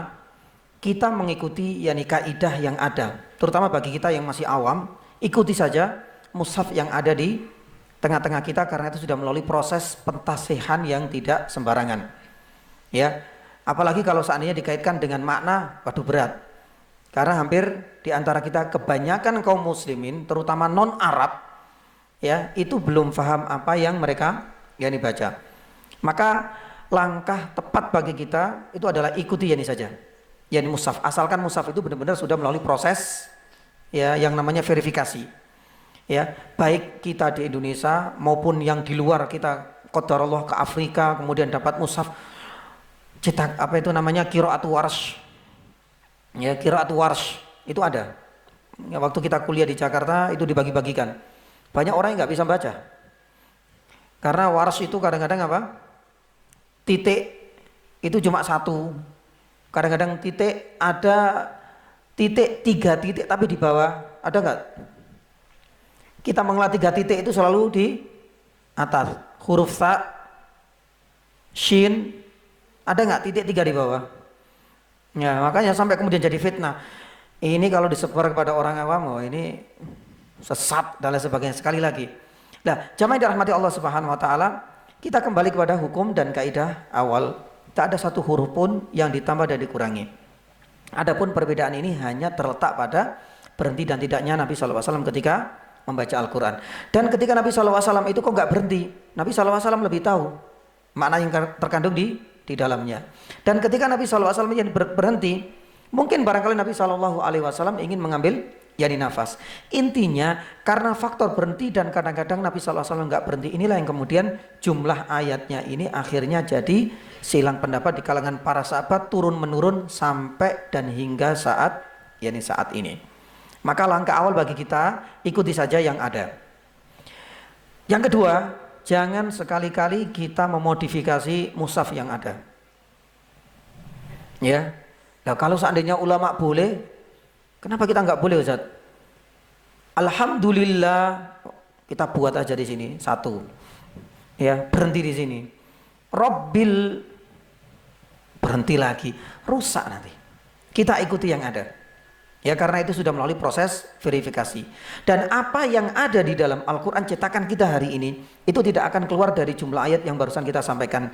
kita mengikuti yani kaidah yang ada, terutama bagi kita yang masih awam, ikuti saja mushaf yang ada di tengah-tengah kita, karena itu sudah melalui proses pentasihan yang tidak sembarangan. Ya, apalagi kalau seandainya dikaitkan dengan makna, waduh berat. Karena hampir di antara kita kebanyakan kaum muslimin, terutama non Arab, ya itu belum paham apa yang mereka yani baca. Maka langkah tepat bagi kita itu adalah ikuti yani saja, yani mushaf. Asalkan mushaf itu benar-benar sudah melalui proses ya yang namanya verifikasi. Ya, baik kita di Indonesia maupun yang di luar, kita qadarullah ke Afrika kemudian dapat mushaf cetak apa itu namanya qiraatu warsh. Ya, qiraatu warsh itu ada. Ya, waktu kita kuliah di Jakarta itu dibagi-bagikan. Banyak orang yang nggak bisa baca. Karena warsh itu kadang-kadang apa? Titik itu cuma satu. Kadang-kadang titik ada titik 3 titik tapi di bawah. Ada nggak? Kita mengelah 3 titik itu selalu di atas. Huruf sa, shin, ada nggak titik 3 di bawah? Ya, makanya sampai kemudian jadi fitnah. Ini kalau disebar kepada orang awam, oh ini sesat dan lain sebagainya. Sekali lagi. Nah, jamaah dirahmati Allah Subhanahu wa taala, kita kembali kepada hukum dan kaidah awal. Tak ada satu huruf pun yang ditambah dan dikurangi. Adapun perbedaan ini hanya terletak pada berhenti dan tidaknya Nabi SAW ketika membaca Al-Quran. Dan ketika Nabi SAW itu kok nggak berhenti? Nabi SAW lebih tahu makna yang terkandung di di dalamnya. Dan ketika Nabi SAW berhenti, mungkin barangkali Nabi SAW ingin mengambil nafas. Intinya karena faktor berhenti dan kadang-kadang Nabi SAW nggak berhenti, inilah yang kemudian jumlah ayatnya ini akhirnya jadi silang pendapat di kalangan para sahabat, turun menurun sampai dan hingga saat ini. Maka langkah awal bagi kita, ikuti saja yang ada. Yang kedua, jangan sekali-kali kita memodifikasi mushaf yang ada. Ya, nah, kalau seandainya ulama boleh, kenapa kita nggak boleh, Ustaz? Alhamdulillah, kita buat aja di sini satu. Ya, berhenti di sini. Robbil, berhenti lagi, rusak nanti. Kita ikuti yang ada. Ya, karena itu sudah melalui proses verifikasi. Dan apa yang ada di dalam Al-Quran cetakan kita hari ini, itu tidak akan keluar dari jumlah ayat yang barusan kita sampaikan.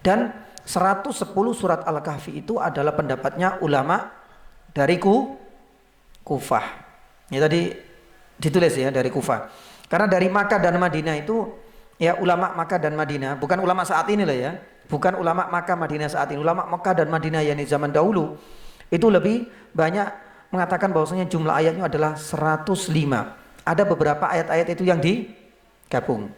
Dan 110 surat Al-Kahfi itu adalah pendapatnya ulama dari Kufah. Ini tadi ditulis ya, dari Kufah. Karena dari Makkah dan Madinah itu, ya ulama Makkah dan Madinah, bukan ulama saat ini lah ya. Bukan ulama Makkah Madinah saat ini. Ulama Makkah dan Madinah yang di zaman dahulu, itu lebih banyak mengatakan bahwasanya jumlah ayatnya adalah 105. Ada beberapa ayat-ayat itu yang digabung.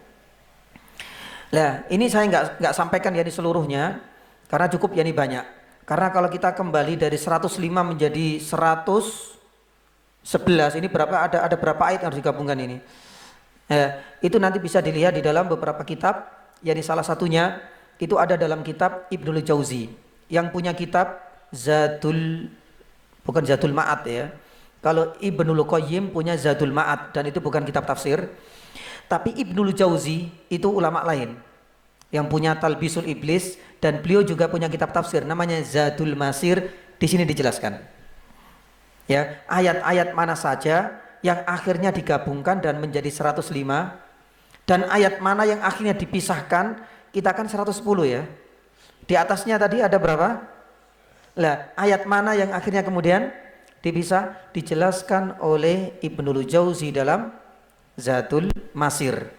Nah, ini saya nggak sampaikan ya di seluruhnya karena cukup ya ini banyak. Karena kalau kita kembali dari 105 menjadi 111, ini berapa, ada berapa ayat yang harus digabungkan ini. Itu nanti bisa dilihat di dalam beberapa kitab. Yani salah satunya itu ada dalam kitab Ibnul Jauzi yang punya kitab bukan Zadul Ma'ad ya. Kalau Ibnul Qayyim punya Zadul Ma'ad dan itu bukan kitab tafsir. Tapi Ibnul Jauzi itu ulama lain yang punya Talbisul Iblis, dan beliau juga punya kitab tafsir namanya Zadul Masir. Di sini dijelaskan. Ya, ayat-ayat mana saja yang akhirnya digabungkan dan menjadi 105 dan ayat mana yang akhirnya dipisahkan, kita kan 110 ya. Di atasnya tadi ada berapa? Lah, ayat mana yang akhirnya kemudian dipisah, dijelaskan oleh Ibnul Jauzi dalam Zadul Masir.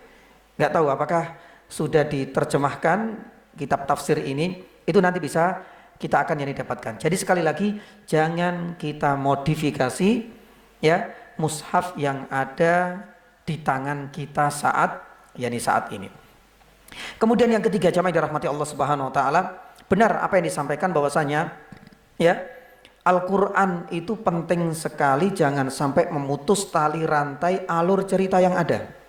Nggak tahu apakah sudah diterjemahkan kitab tafsir ini, itu nanti bisa kita akan yang didapatkan. Jadi sekali lagi, jangan kita modifikasi ya mushaf yang ada di tangan kita saat ini. Kemudian yang ketiga, jamaah dirahmati Allah Subhanahu wa taala, benar apa yang disampaikan bahwasanya ya, Al-Quran itu penting sekali, jangan sampai memutus tali rantai alur cerita yang ada.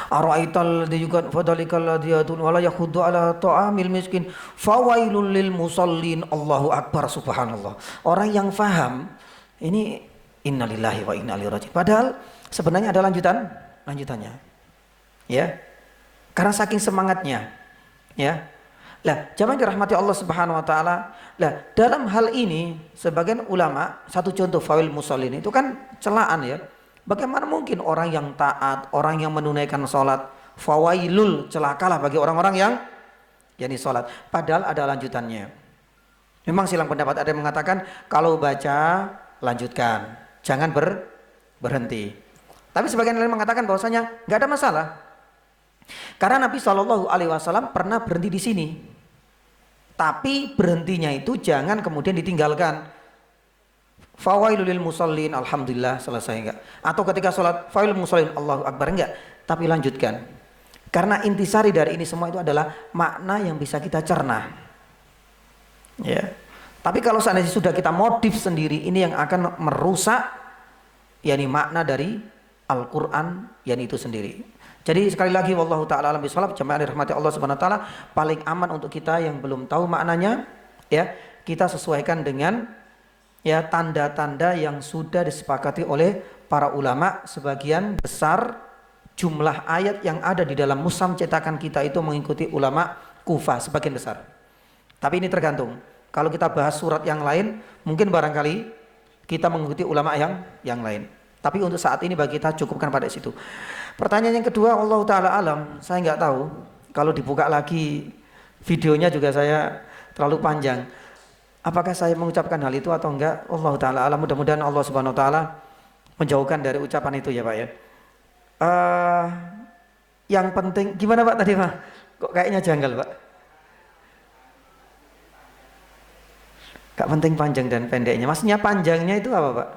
Ara'aital ladzi fadhalikal ladzi yadun wala yakhuddu ala ta'amil miskin fawailul lil musallin. Allahu akbar, subhanallah. Orang yang faham ini innalillahi wa inna ilaihi raji'un. Padahal sebenarnya ada lanjutannya. Ya. Karena saking semangatnya. Ya. Lah, jamaah dirahmati Allah Subhanahu wa taala. Lah, dalam hal ini sebagian ulama, satu contoh fawail musallin itu kan celaan ya. Bagaimana mungkin orang yang taat, orang yang menunaikan sholat, fawailul, celakalah bagi orang-orang yang sholat. Padahal ada lanjutannya. Memang silang pendapat, ada yang mengatakan kalau baca lanjutkan, jangan berhenti. Tapi sebagian lain mengatakan bahwasanya nggak ada masalah. Karena Nabi SAW pernah berhenti di sini. Tapi berhentinya itu jangan kemudian ditinggalkan. Fawailul lil musallin, alhamdulillah, selesai enggak. Atau ketika sholat fawailul musallin, Allahu akbar, enggak. Tapi lanjutkan. Karena intisari dari ini semua itu adalah makna yang bisa kita cerna. Ya. Tapi kalau seandainya sudah kita modif sendiri, ini yang akan merusak makna dari Al-Quran itu sendiri. Jadi sekali lagi, wallahu ta'ala alam bisawab, jamaah dirahmati Allah Subhanahu wa taala, paling aman untuk kita yang belum tahu maknanya, ya, kita sesuaikan dengan tanda-tanda yang sudah disepakati oleh para ulama. Sebagian besar jumlah ayat yang ada di dalam mushaf cetakan kita itu mengikuti ulama Kufah sebagian besar. Tapi ini tergantung. Kalau kita bahas surat yang lain, mungkin barangkali kita mengikuti ulama yang lain. Tapi untuk saat ini bagi kita cukupkan pada situ. Pertanyaan yang kedua, Allah taala alam, saya nggak tahu. Kalau dibuka lagi videonya juga saya terlalu panjang. Apakah saya mengucapkan hal itu atau enggak? Allah taala alam. Mudah-mudahan Allah Subhanahu wa taala menjauhkan dari ucapan itu ya Pak ya. Yang penting gimana Pak tadi Pak? Kok kayaknya janggal Pak? Gak penting panjang dan pendeknya. Maksudnya panjangnya itu apa, Pak?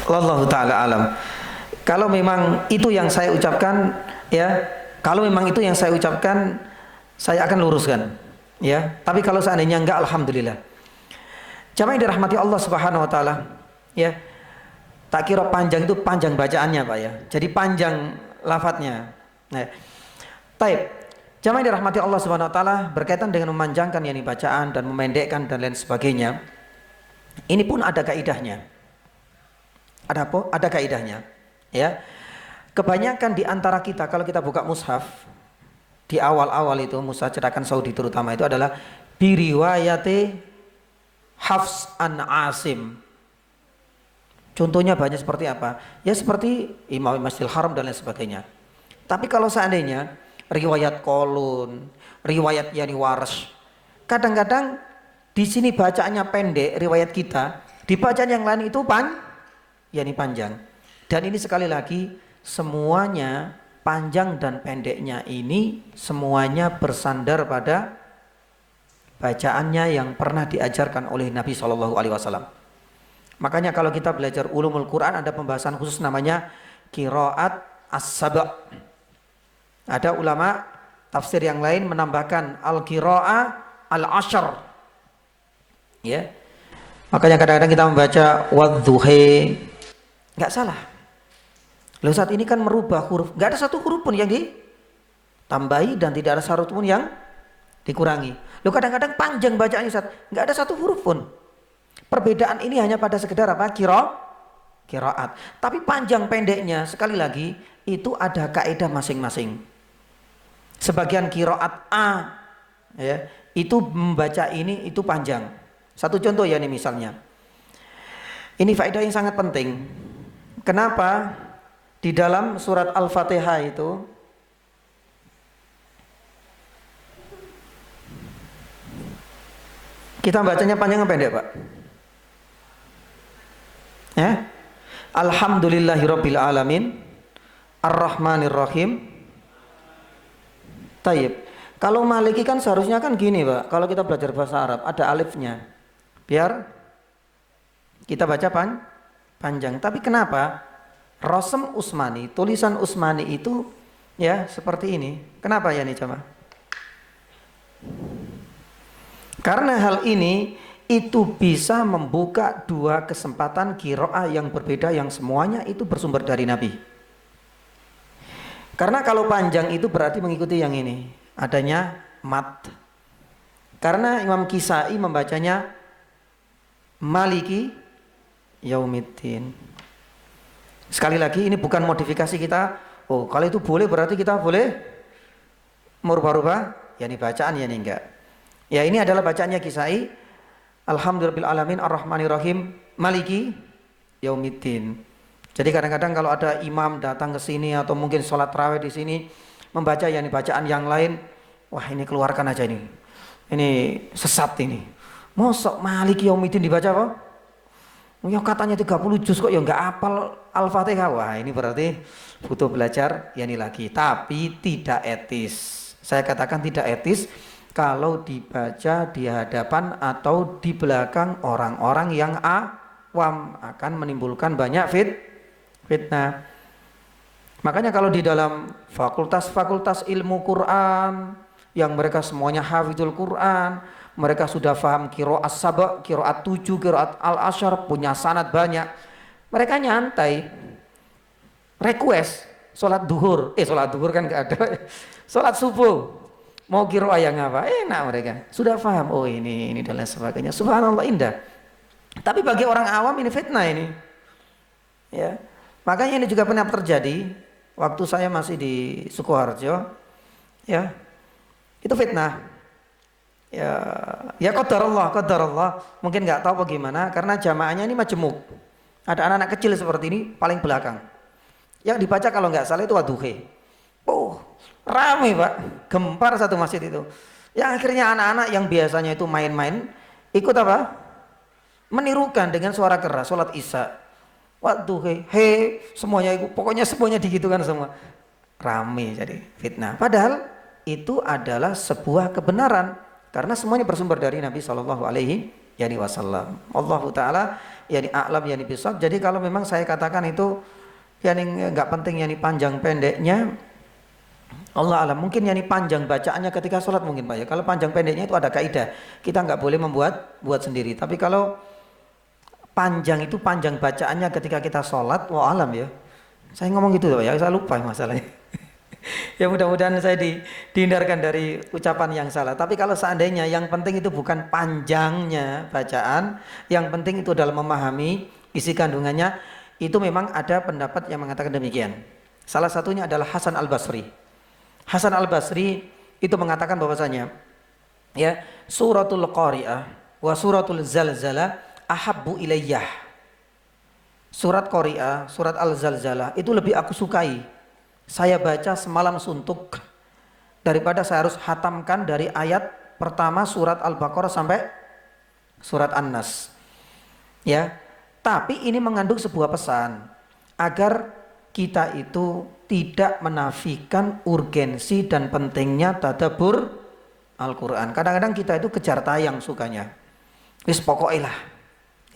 Wallahu taala alam. Kalau memang itu yang saya ucapkan, ya, kalau memang itu yang saya ucapkan, saya akan luruskan, ya. Tapi kalau seandainya enggak, alhamdulillah. Jamaah yang dirahmati Allah Subhanahu wa taala, ya. Tak kira panjang itu panjang bacaannya, Pak, ya. Jadi panjang lafadznya. Nah, taib. Jamaah yang dirahmati Allah Subhanahu wa taala, berkaitan dengan memanjangkan yakni bacaan dan memendekkan dan lain sebagainya. Ini pun ada kaidahnya. Ada apa? Ada kaidahnya. Ya. Kebanyakan di antara kita kalau kita buka mushaf di awal-awal itu mushaf cetakan Saudi terutama itu adalah biriwayati Hafs an Asim. Contohnya banyak seperti apa? Ya seperti Imam Masjidil Haram dan lain sebagainya. Tapi kalau seandainya riwayat Qalun, riwayat Yani Waras, kadang-kadang di sini bacaannya pendek riwayat kita, di bacaan yang lain itu yakni panjang. Dan ini sekali lagi semuanya panjang dan pendeknya ini semuanya bersandar pada bacaannya yang pernah diajarkan oleh Nabi SAW. Makanya kalau kita belajar ulumul Quran ada pembahasan khusus namanya qiraat as-sab'. Ada ulama tafsir yang lain menambahkan al-qira'ah al-ashr. Ya. Makanya kadang-kadang kita membaca wadduhi, nggak salah. Loh saat ini kan merubah huruf, nggak ada satu huruf pun yang ditambahi dan tidak ada satu huruf pun yang dikurangi. Loh kadang-kadang panjang bacaannya Ustaz, nggak ada satu huruf pun. Perbedaan ini hanya pada sekedar apa? Qiraat. Tapi panjang pendeknya sekali lagi itu ada kaidah masing-masing. Sebagian qiraat A ya, itu membaca ini itu panjang. Satu contoh ya nih misalnya. Ini faedah yang sangat penting. Kenapa di dalam surat Al-Fatihah itu kita bacanya panjang apa pendek, Pak? Ya? Alhamdulillahirabbil alamin Ar-Rahmanir Rahim. Tayyib. Kalau Maliki kan seharusnya kan gini, Pak. Kalau kita belajar bahasa Arab ada alifnya. Biar kita baca panjang. Tapi kenapa Rasm Utsmani, tulisan Utsmani itu ya seperti ini? Kenapa ya nih coba? Karena hal ini itu bisa membuka dua kesempatan qiraah yang berbeda yang semuanya itu bersumber dari Nabi. Karena kalau panjang itu berarti mengikuti yang ini, adanya mat. Karena Imam Kisai membacanya Maliki Yaumiddin. Sekali lagi ini bukan modifikasi kita. Oh, kalau itu boleh berarti kita boleh merubah-rubah. Ya ini bacaan ya ini enggak. Ya ini adalah bacaannya Kisai. Alhamdulillahirabbil alamin Ar-Rahmanir Rahim Maliki Yaumiddin. Jadi kadang-kadang kalau ada imam datang ke sini atau mungkin sholat tarawih di sini membaca ya ini bacaan yang lain, wah ini keluarkan aja ini. Ini sesat ini. Mosok Maliki Yaumiddin dibaca apa? Ya katanya 30 juz kok ya enggak hafal Al-Fatihah. Wah, ini berarti butuh belajar ya ini lagi. Tapi tidak etis. Saya katakan tidak etis kalau dibaca di hadapan atau di belakang orang-orang yang awam, akan menimbulkan banyak fitnah. Makanya kalau di dalam fakultas-fakultas ilmu Quran yang mereka semuanya hafizul Quran, mereka sudah paham qiraat sab', qiraat 7, qiraat al-ashr, punya sanad banyak. Mereka nyantai. Request sholat duhur kan enggak ada. Sholat subuh mau qiraat yang apa? Enak mereka. Sudah paham. Oh ini dan lain sebagainya. Subhanallah indah. Tapi bagi orang awam ini fitnah ini. Ya. Makanya ini juga pernah terjadi waktu saya masih di Sukoharjo. Ya. Itu fitnah. Ya qadarullah. Mungkin nggak tahu bagaimana karena jamaahnya ini majemuk. Ada anak-anak kecil seperti ini paling belakang. Yang dibaca kalau nggak salah itu wadduhi. Oh, ramai Pak, gempar satu masjid itu. Yang akhirnya anak-anak yang biasanya itu main-main ikut apa? menirukan dengan suara keras sholat isya. Waduh, semuanya itu, pokoknya semuanya digitukan semua. Rame jadi fitnah. Padahal itu adalah sebuah kebenaran karena semuanya bersumber dari Nabi Shallallahu Alaihi Wasallam. Allahu Taala yani a'lam yani bisawab. Jadi kalau memang saya katakan itu yani nggak penting yani panjang pendeknya, Allah alam. Mungkin yani panjang bacaannya ketika sholat mungkin Pak ya. Kalau panjang pendeknya itu ada kaidah. Kita nggak boleh buat sendiri. Tapi kalau panjang itu panjang bacaannya ketika kita sholat, wah alam ya. Saya ngomong gitu Pak ya, saya lupa masalahnya. Ya mudah-mudahan saya dihindarkan dari ucapan yang salah. Tapi kalau seandainya yang penting itu bukan panjangnya bacaan, yang penting itu adalah memahami isi kandungannya, itu memang ada pendapat yang mengatakan demikian. Salah satunya adalah Hasan Al-Basri. Hasan Al-Basri itu mengatakan bahwasanya ya, suratul Qari'ah wa suratul Zalzalah ahabbu ilayyah. Surat Qari'ah, surat Al-Zalzalah itu lebih aku sukai. Saya baca semalam suntuk daripada saya harus hatamkan dari ayat pertama surat Al-Baqarah sampai surat An-Nas. Ya. Tapi ini mengandung sebuah pesan agar kita itu tidak menafikan urgensi dan pentingnya tadabbur Al-Qur'an. Kadang-kadang kita itu kejar tayang sukanya. Wis pokoknya lah.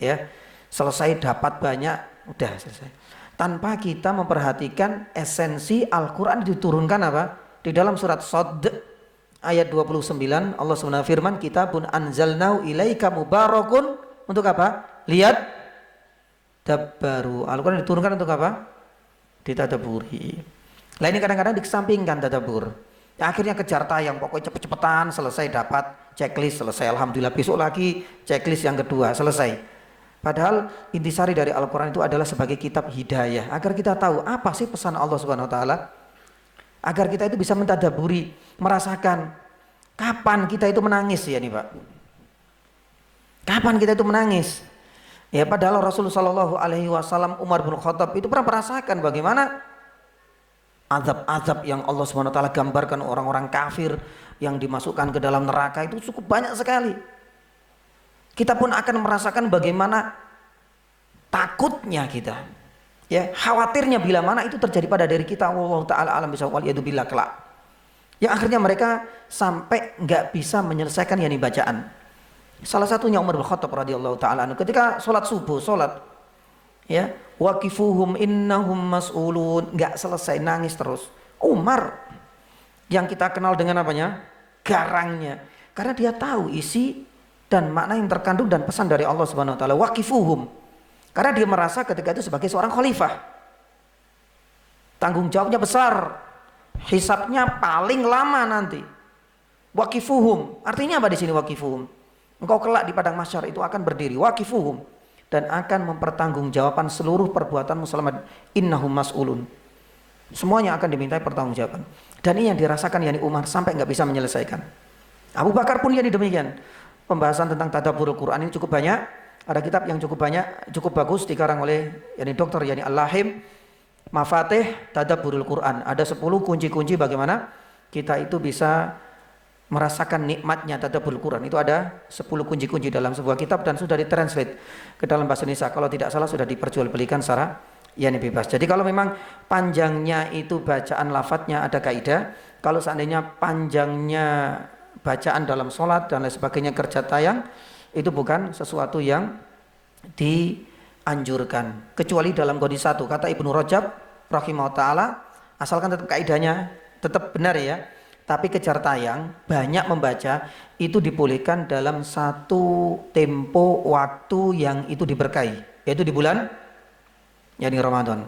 Ya. Selesai dapat banyak, udah selesai. Tanpa kita memperhatikan esensi Al-Quran diturunkan apa? Di dalam surat Shad ayat 29 Allah SWT firman, kitabun anzalnahu ilaika mubarakun, untuk apa? Lihat dabbaru. Al-Quran diturunkan untuk apa? Ditadaburi. Lah ini kadang-kadang dikesampingkan tadabbur. Ya, akhirnya kejar tayang, pokoknya cepet-cepetan selesai dapat checklist selesai, alhamdulillah besok lagi checklist yang kedua selesai. Padahal intisari dari Al-Quran itu adalah sebagai kitab hidayah, agar kita tahu apa sih pesan Allah Subhanahu Wa Taala, agar kita itu bisa mentadaburi, merasakan kapan kita itu menangis ya nih Pak, kapan kita itu menangis. Ya padahal Rasulullah Shallallahu Alaihi Wasallam, Umar bin Khattab itu pernah merasakan bagaimana azab-azab yang Allah Subhanahu Wa Taala gambarkan orang-orang kafir yang dimasukkan ke dalam neraka itu cukup banyak sekali. Kita pun akan merasakan bagaimana takutnya kita, ya khawatirnya bila mana itu terjadi pada diri kita. Allah Taala alam bisawab, waliyadzubillah kelak. Yang akhirnya mereka sampai nggak bisa menyelesaikan yani bacaan. Salah satunya Umar bin Khattab radhiyallahu taala anhu ketika sholat subuh, ya waqifuhum innahum mas'ulun, nggak selesai nangis terus. Umar yang kita kenal dengan apanya? Garangnya, karena dia tahu isi dan makna yang terkandung dan pesan dari Allah Subhanahu Wa Taala, waqifuhum, karena dia merasa ketika itu sebagai seorang khalifah tanggung jawabnya besar, hisabnya paling lama nanti. Waqifuhum artinya apa di sini? Waqifuhum, engkau kelak di padang mahsyar itu akan berdiri, waqifuhum, dan akan mempertanggungjawabkan seluruh perbuatan muslimat, innahum mas'ulun, semuanya akan dimintai pertanggungjawaban. Dan ini yang dirasakan yani Umar sampai nggak bisa menyelesaikan. Abu Bakar pun yani demikian. Pembahasan tentang tadabburul Quran ini cukup banyak. Ada kitab yang cukup banyak, cukup bagus dikarang oleh yani Dr. yani Al-Lahim, Mafatih Tadabburul Quran. Ada 10 kunci-kunci bagaimana kita itu bisa merasakan nikmatnya tadabburul Quran. Itu ada 10 kunci-kunci dalam sebuah kitab dan sudah ditranslate ke dalam bahasa Indonesia. Kalau tidak salah sudah diperjualbelikan secara yani bebas. Jadi kalau memang panjangnya itu bacaan lafadznya ada kaidah. Kalau seandainya panjangnya bacaan dalam sholat dan lain sebagainya kerja tayang, itu bukan sesuatu yang dianjurkan kecuali dalam kondisi satu. Kata Ibnu Rajab rahimahullah ta'ala, asalkan tetap kaidahnya tetap benar ya, tapi kejar tayang banyak membaca itu dibolehkan dalam satu tempo waktu yang itu diberkahi, yaitu di bulan yakni Ramadan.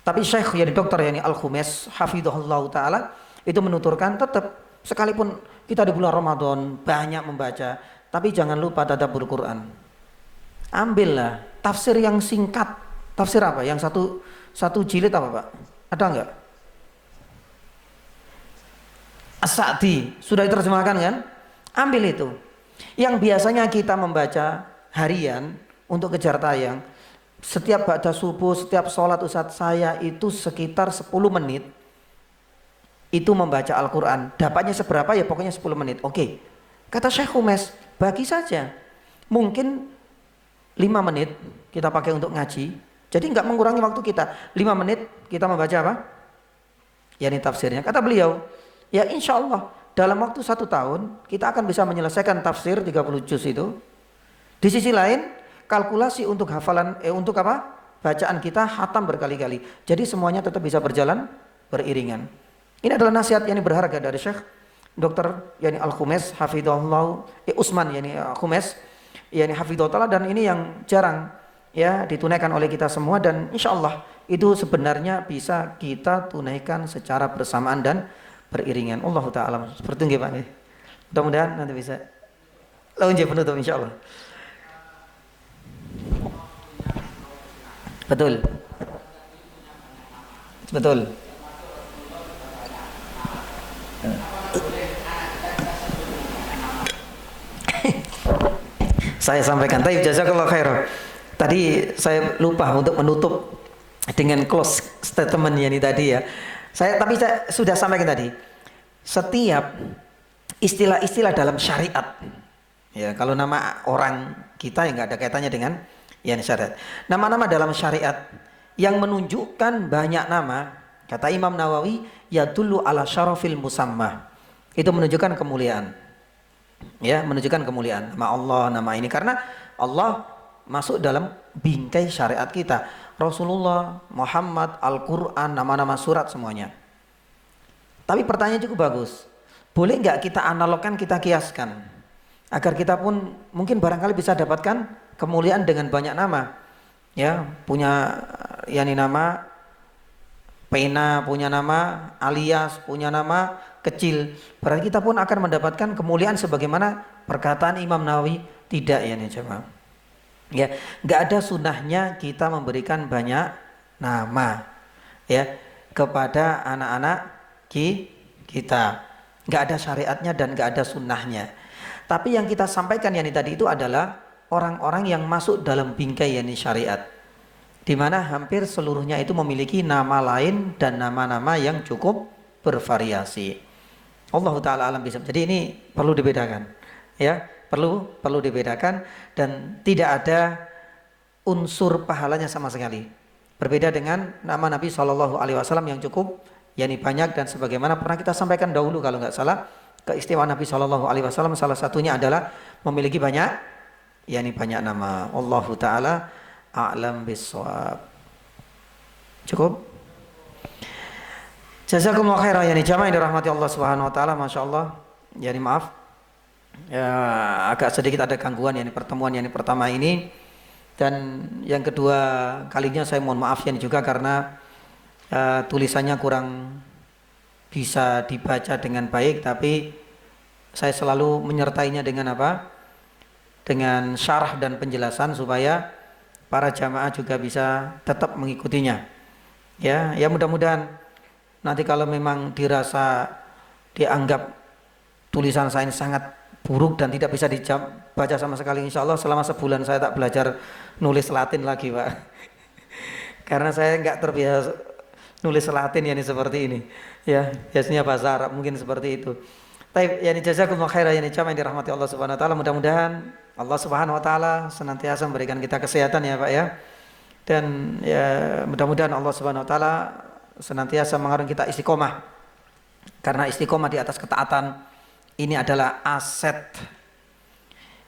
Tapi Syekh yani Dr. yani Al-Khumes hafidhahullah ta'ala itu menuturkan tetap sekalipun kita di bulan Ramadan banyak membaca, tapi jangan lupa tadabbur Quran. Ambillah tafsir yang singkat. Tafsir apa? Yang satu jilid apa Pak? Ada enggak? As-Sa'di sudah diterjemahkan kan? Ambil itu. Yang biasanya kita membaca harian untuk kejar tayang, setiap ba'da subuh, setiap sholat Ustadz saya itu sekitar 10 menit itu membaca Al-Quran. Dapatnya seberapa ya, pokoknya 10 menit. Oke. Kata Syekh Khumes, bagi saja. Mungkin 5 menit kita pakai untuk ngaji. Jadi nggak mengurangi waktu kita. 5 menit kita membaca apa? Yani tafsirnya. Kata beliau, ya insya Allah dalam waktu 1 tahun kita akan bisa menyelesaikan tafsir 30 juz itu. Di sisi lain, kalkulasi untuk hafalan, untuk apa? Bacaan kita hatam berkali-kali. Jadi semuanya tetap bisa berjalan beriringan. Ini adalah nasihat yang berharga dari Syekh Dr. Yani Al-Khumes Hafidhullah Usman yani Khumes yani Hafidhullah, dan ini yang jarang ya ditunaikan oleh kita semua, dan insya Allah itu sebenarnya bisa kita tunaikan secara bersamaan dan beriringan. Allahu ta'ala seperti itu Pak. Mudah-mudahan nanti bisa. Lalu penutup insya Allah. Betul. Betul. Saya sampaikan. Taib, jazakallahu khairan. Tadi saya lupa untuk menutup dengan close statement ini tadi ya. Saya sudah sampaikan tadi. Setiap istilah-istilah dalam syariat, ya kalau nama orang kita yang nggak ada kaitannya dengan yang syariat. Nama-nama dalam syariat yang menunjukkan banyak nama, kata Imam Nawawi, yadullu ala syarafil musammah. Itu menunjukkan kemuliaan. Ya, menunjukkan kemuliaan nama Allah, nama ini, karena Allah masuk dalam bingkai syariat kita. Rasulullah, Muhammad, Al-Quran, nama-nama surat semuanya. Tapi pertanyaan cukup bagus. Boleh nggak kita analogkan, kita kiaskan, agar kita pun mungkin barangkali bisa dapatkan kemuliaan dengan banyak nama. Ya, punya yani nama pena, punya nama alias, punya nama kecil. Berarti kita pun akan mendapatkan kemuliaan sebagaimana perkataan Imam Nawawi. Tidak ya nih jemaah. Ya, nggak ada sunnahnya kita memberikan banyak nama ya kepada anak-anak kita. Nggak ada syariatnya dan nggak ada sunnahnya. Tapi yang kita sampaikan yani tadi itu adalah orang-orang yang masuk dalam bingkai yani syariat, di mana hampir seluruhnya itu memiliki nama lain dan nama-nama yang cukup bervariasi. Allah Ta'ala alam bisa. Jadi ini perlu dibedakan, ya, perlu dibedakan, dan tidak ada unsur pahalanya sama sekali. Berbeda dengan nama Nabi Shallallahu Alaihi Wasallam yang cukup, yakni banyak, dan sebagaimana pernah kita sampaikan dahulu kalau nggak salah, keistimewaan Nabi Shallallahu Alaihi Wasallam salah satunya adalah memiliki banyak, yakni banyak nama. Allah Ta'ala a'lam bissawab. Cukup. Jazakumullah khairan yani jamaah yang dirahmati Allah Subhanahu wa taala. Masyaallah. Yani maaf. Ya, agak sedikit ada gangguan yani pertemuan yani pertama ini, dan yang kedua kalinya saya mohon maaf yani juga karena tulisannya kurang bisa dibaca dengan baik, tapi saya selalu menyertainya dengan apa? Dengan syarah dan penjelasan supaya para jamaah juga bisa tetap mengikutinya. Ya, ya mudah-mudahan nanti kalau memang dirasa dianggap tulisan saya sangat buruk dan tidak bisa dibaca sama sekali, insya Allah selama sebulan saya tak belajar nulis Latin lagi Pak. Karena saya nggak terbiasa nulis Latin yani seperti ini. Ya, biasanya bahasa Arab mungkin seperti itu. Baik, yani jazakumullah khairan yani jamaah yang dirahmati Allah Subhanahu wa taala. Mudah-mudahan Allah Subhanahu wa taala senantiasa memberikan kita kesehatan ya Pak ya. Dan ya mudah-mudahan Allah Subhanahu wa taala senantiasa mengarungi kita istiqomah, karena istiqomah di atas ketaatan ini adalah aset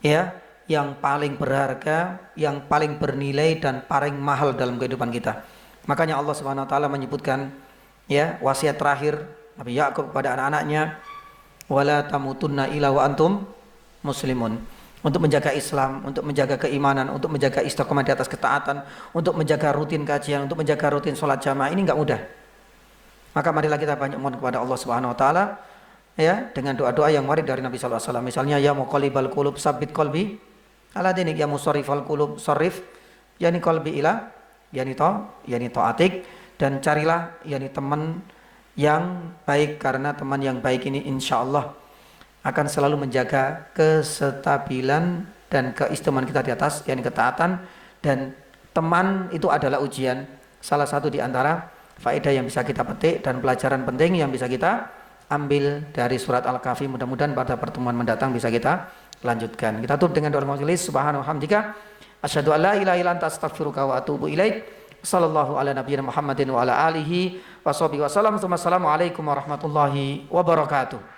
ya yang paling berharga, yang paling bernilai dan paling mahal dalam kehidupan kita. Makanya Allah Subhanahu wa taala menyebutkan ya wasiat terakhir Nabi Yakub kepada anak-anaknya, wala tamutunna illa wa antum muslimun. Untuk menjaga Islam, untuk menjaga keimanan, untuk menjaga istiqomah di atas ketaatan, untuk menjaga rutin kajian, untuk menjaga rutin sholat jamaah, ini enggak mudah. Maka marilah kita banyak mohon kepada Allah Subhanahu wa taala ya dengan doa-doa yang warid dari Nabi sallallahu alaihi wasallam. Misalnya ya muqallibal qulub tsabbit qalbi ala dinik, ya musarrifal qulub sarrif yani qalbi ila yani taatik, dan carilah yani teman yang baik, karena teman yang baik ini insyaallah akan selalu menjaga kestabilan dan keistimewaan kita di atas yani ketaatan. Dan teman itu adalah ujian, salah satu di antara faedah yang bisa kita petik dan pelajaran penting yang bisa kita ambil dari surat Al-Kahfi. Mudah-mudahan pada pertemuan mendatang bisa kita lanjutkan. Kita tutup dengan doa majelis. Subhanahu wa hamdika asyhadu an la ilaha illa anta astaghfiruka wa atubu ilaik. Sallallahu ala nabiyyina Muhammadin wa ala alihi wa sahbihi wasallam. Assalamualaikum warahmatullahi wabarakatuh.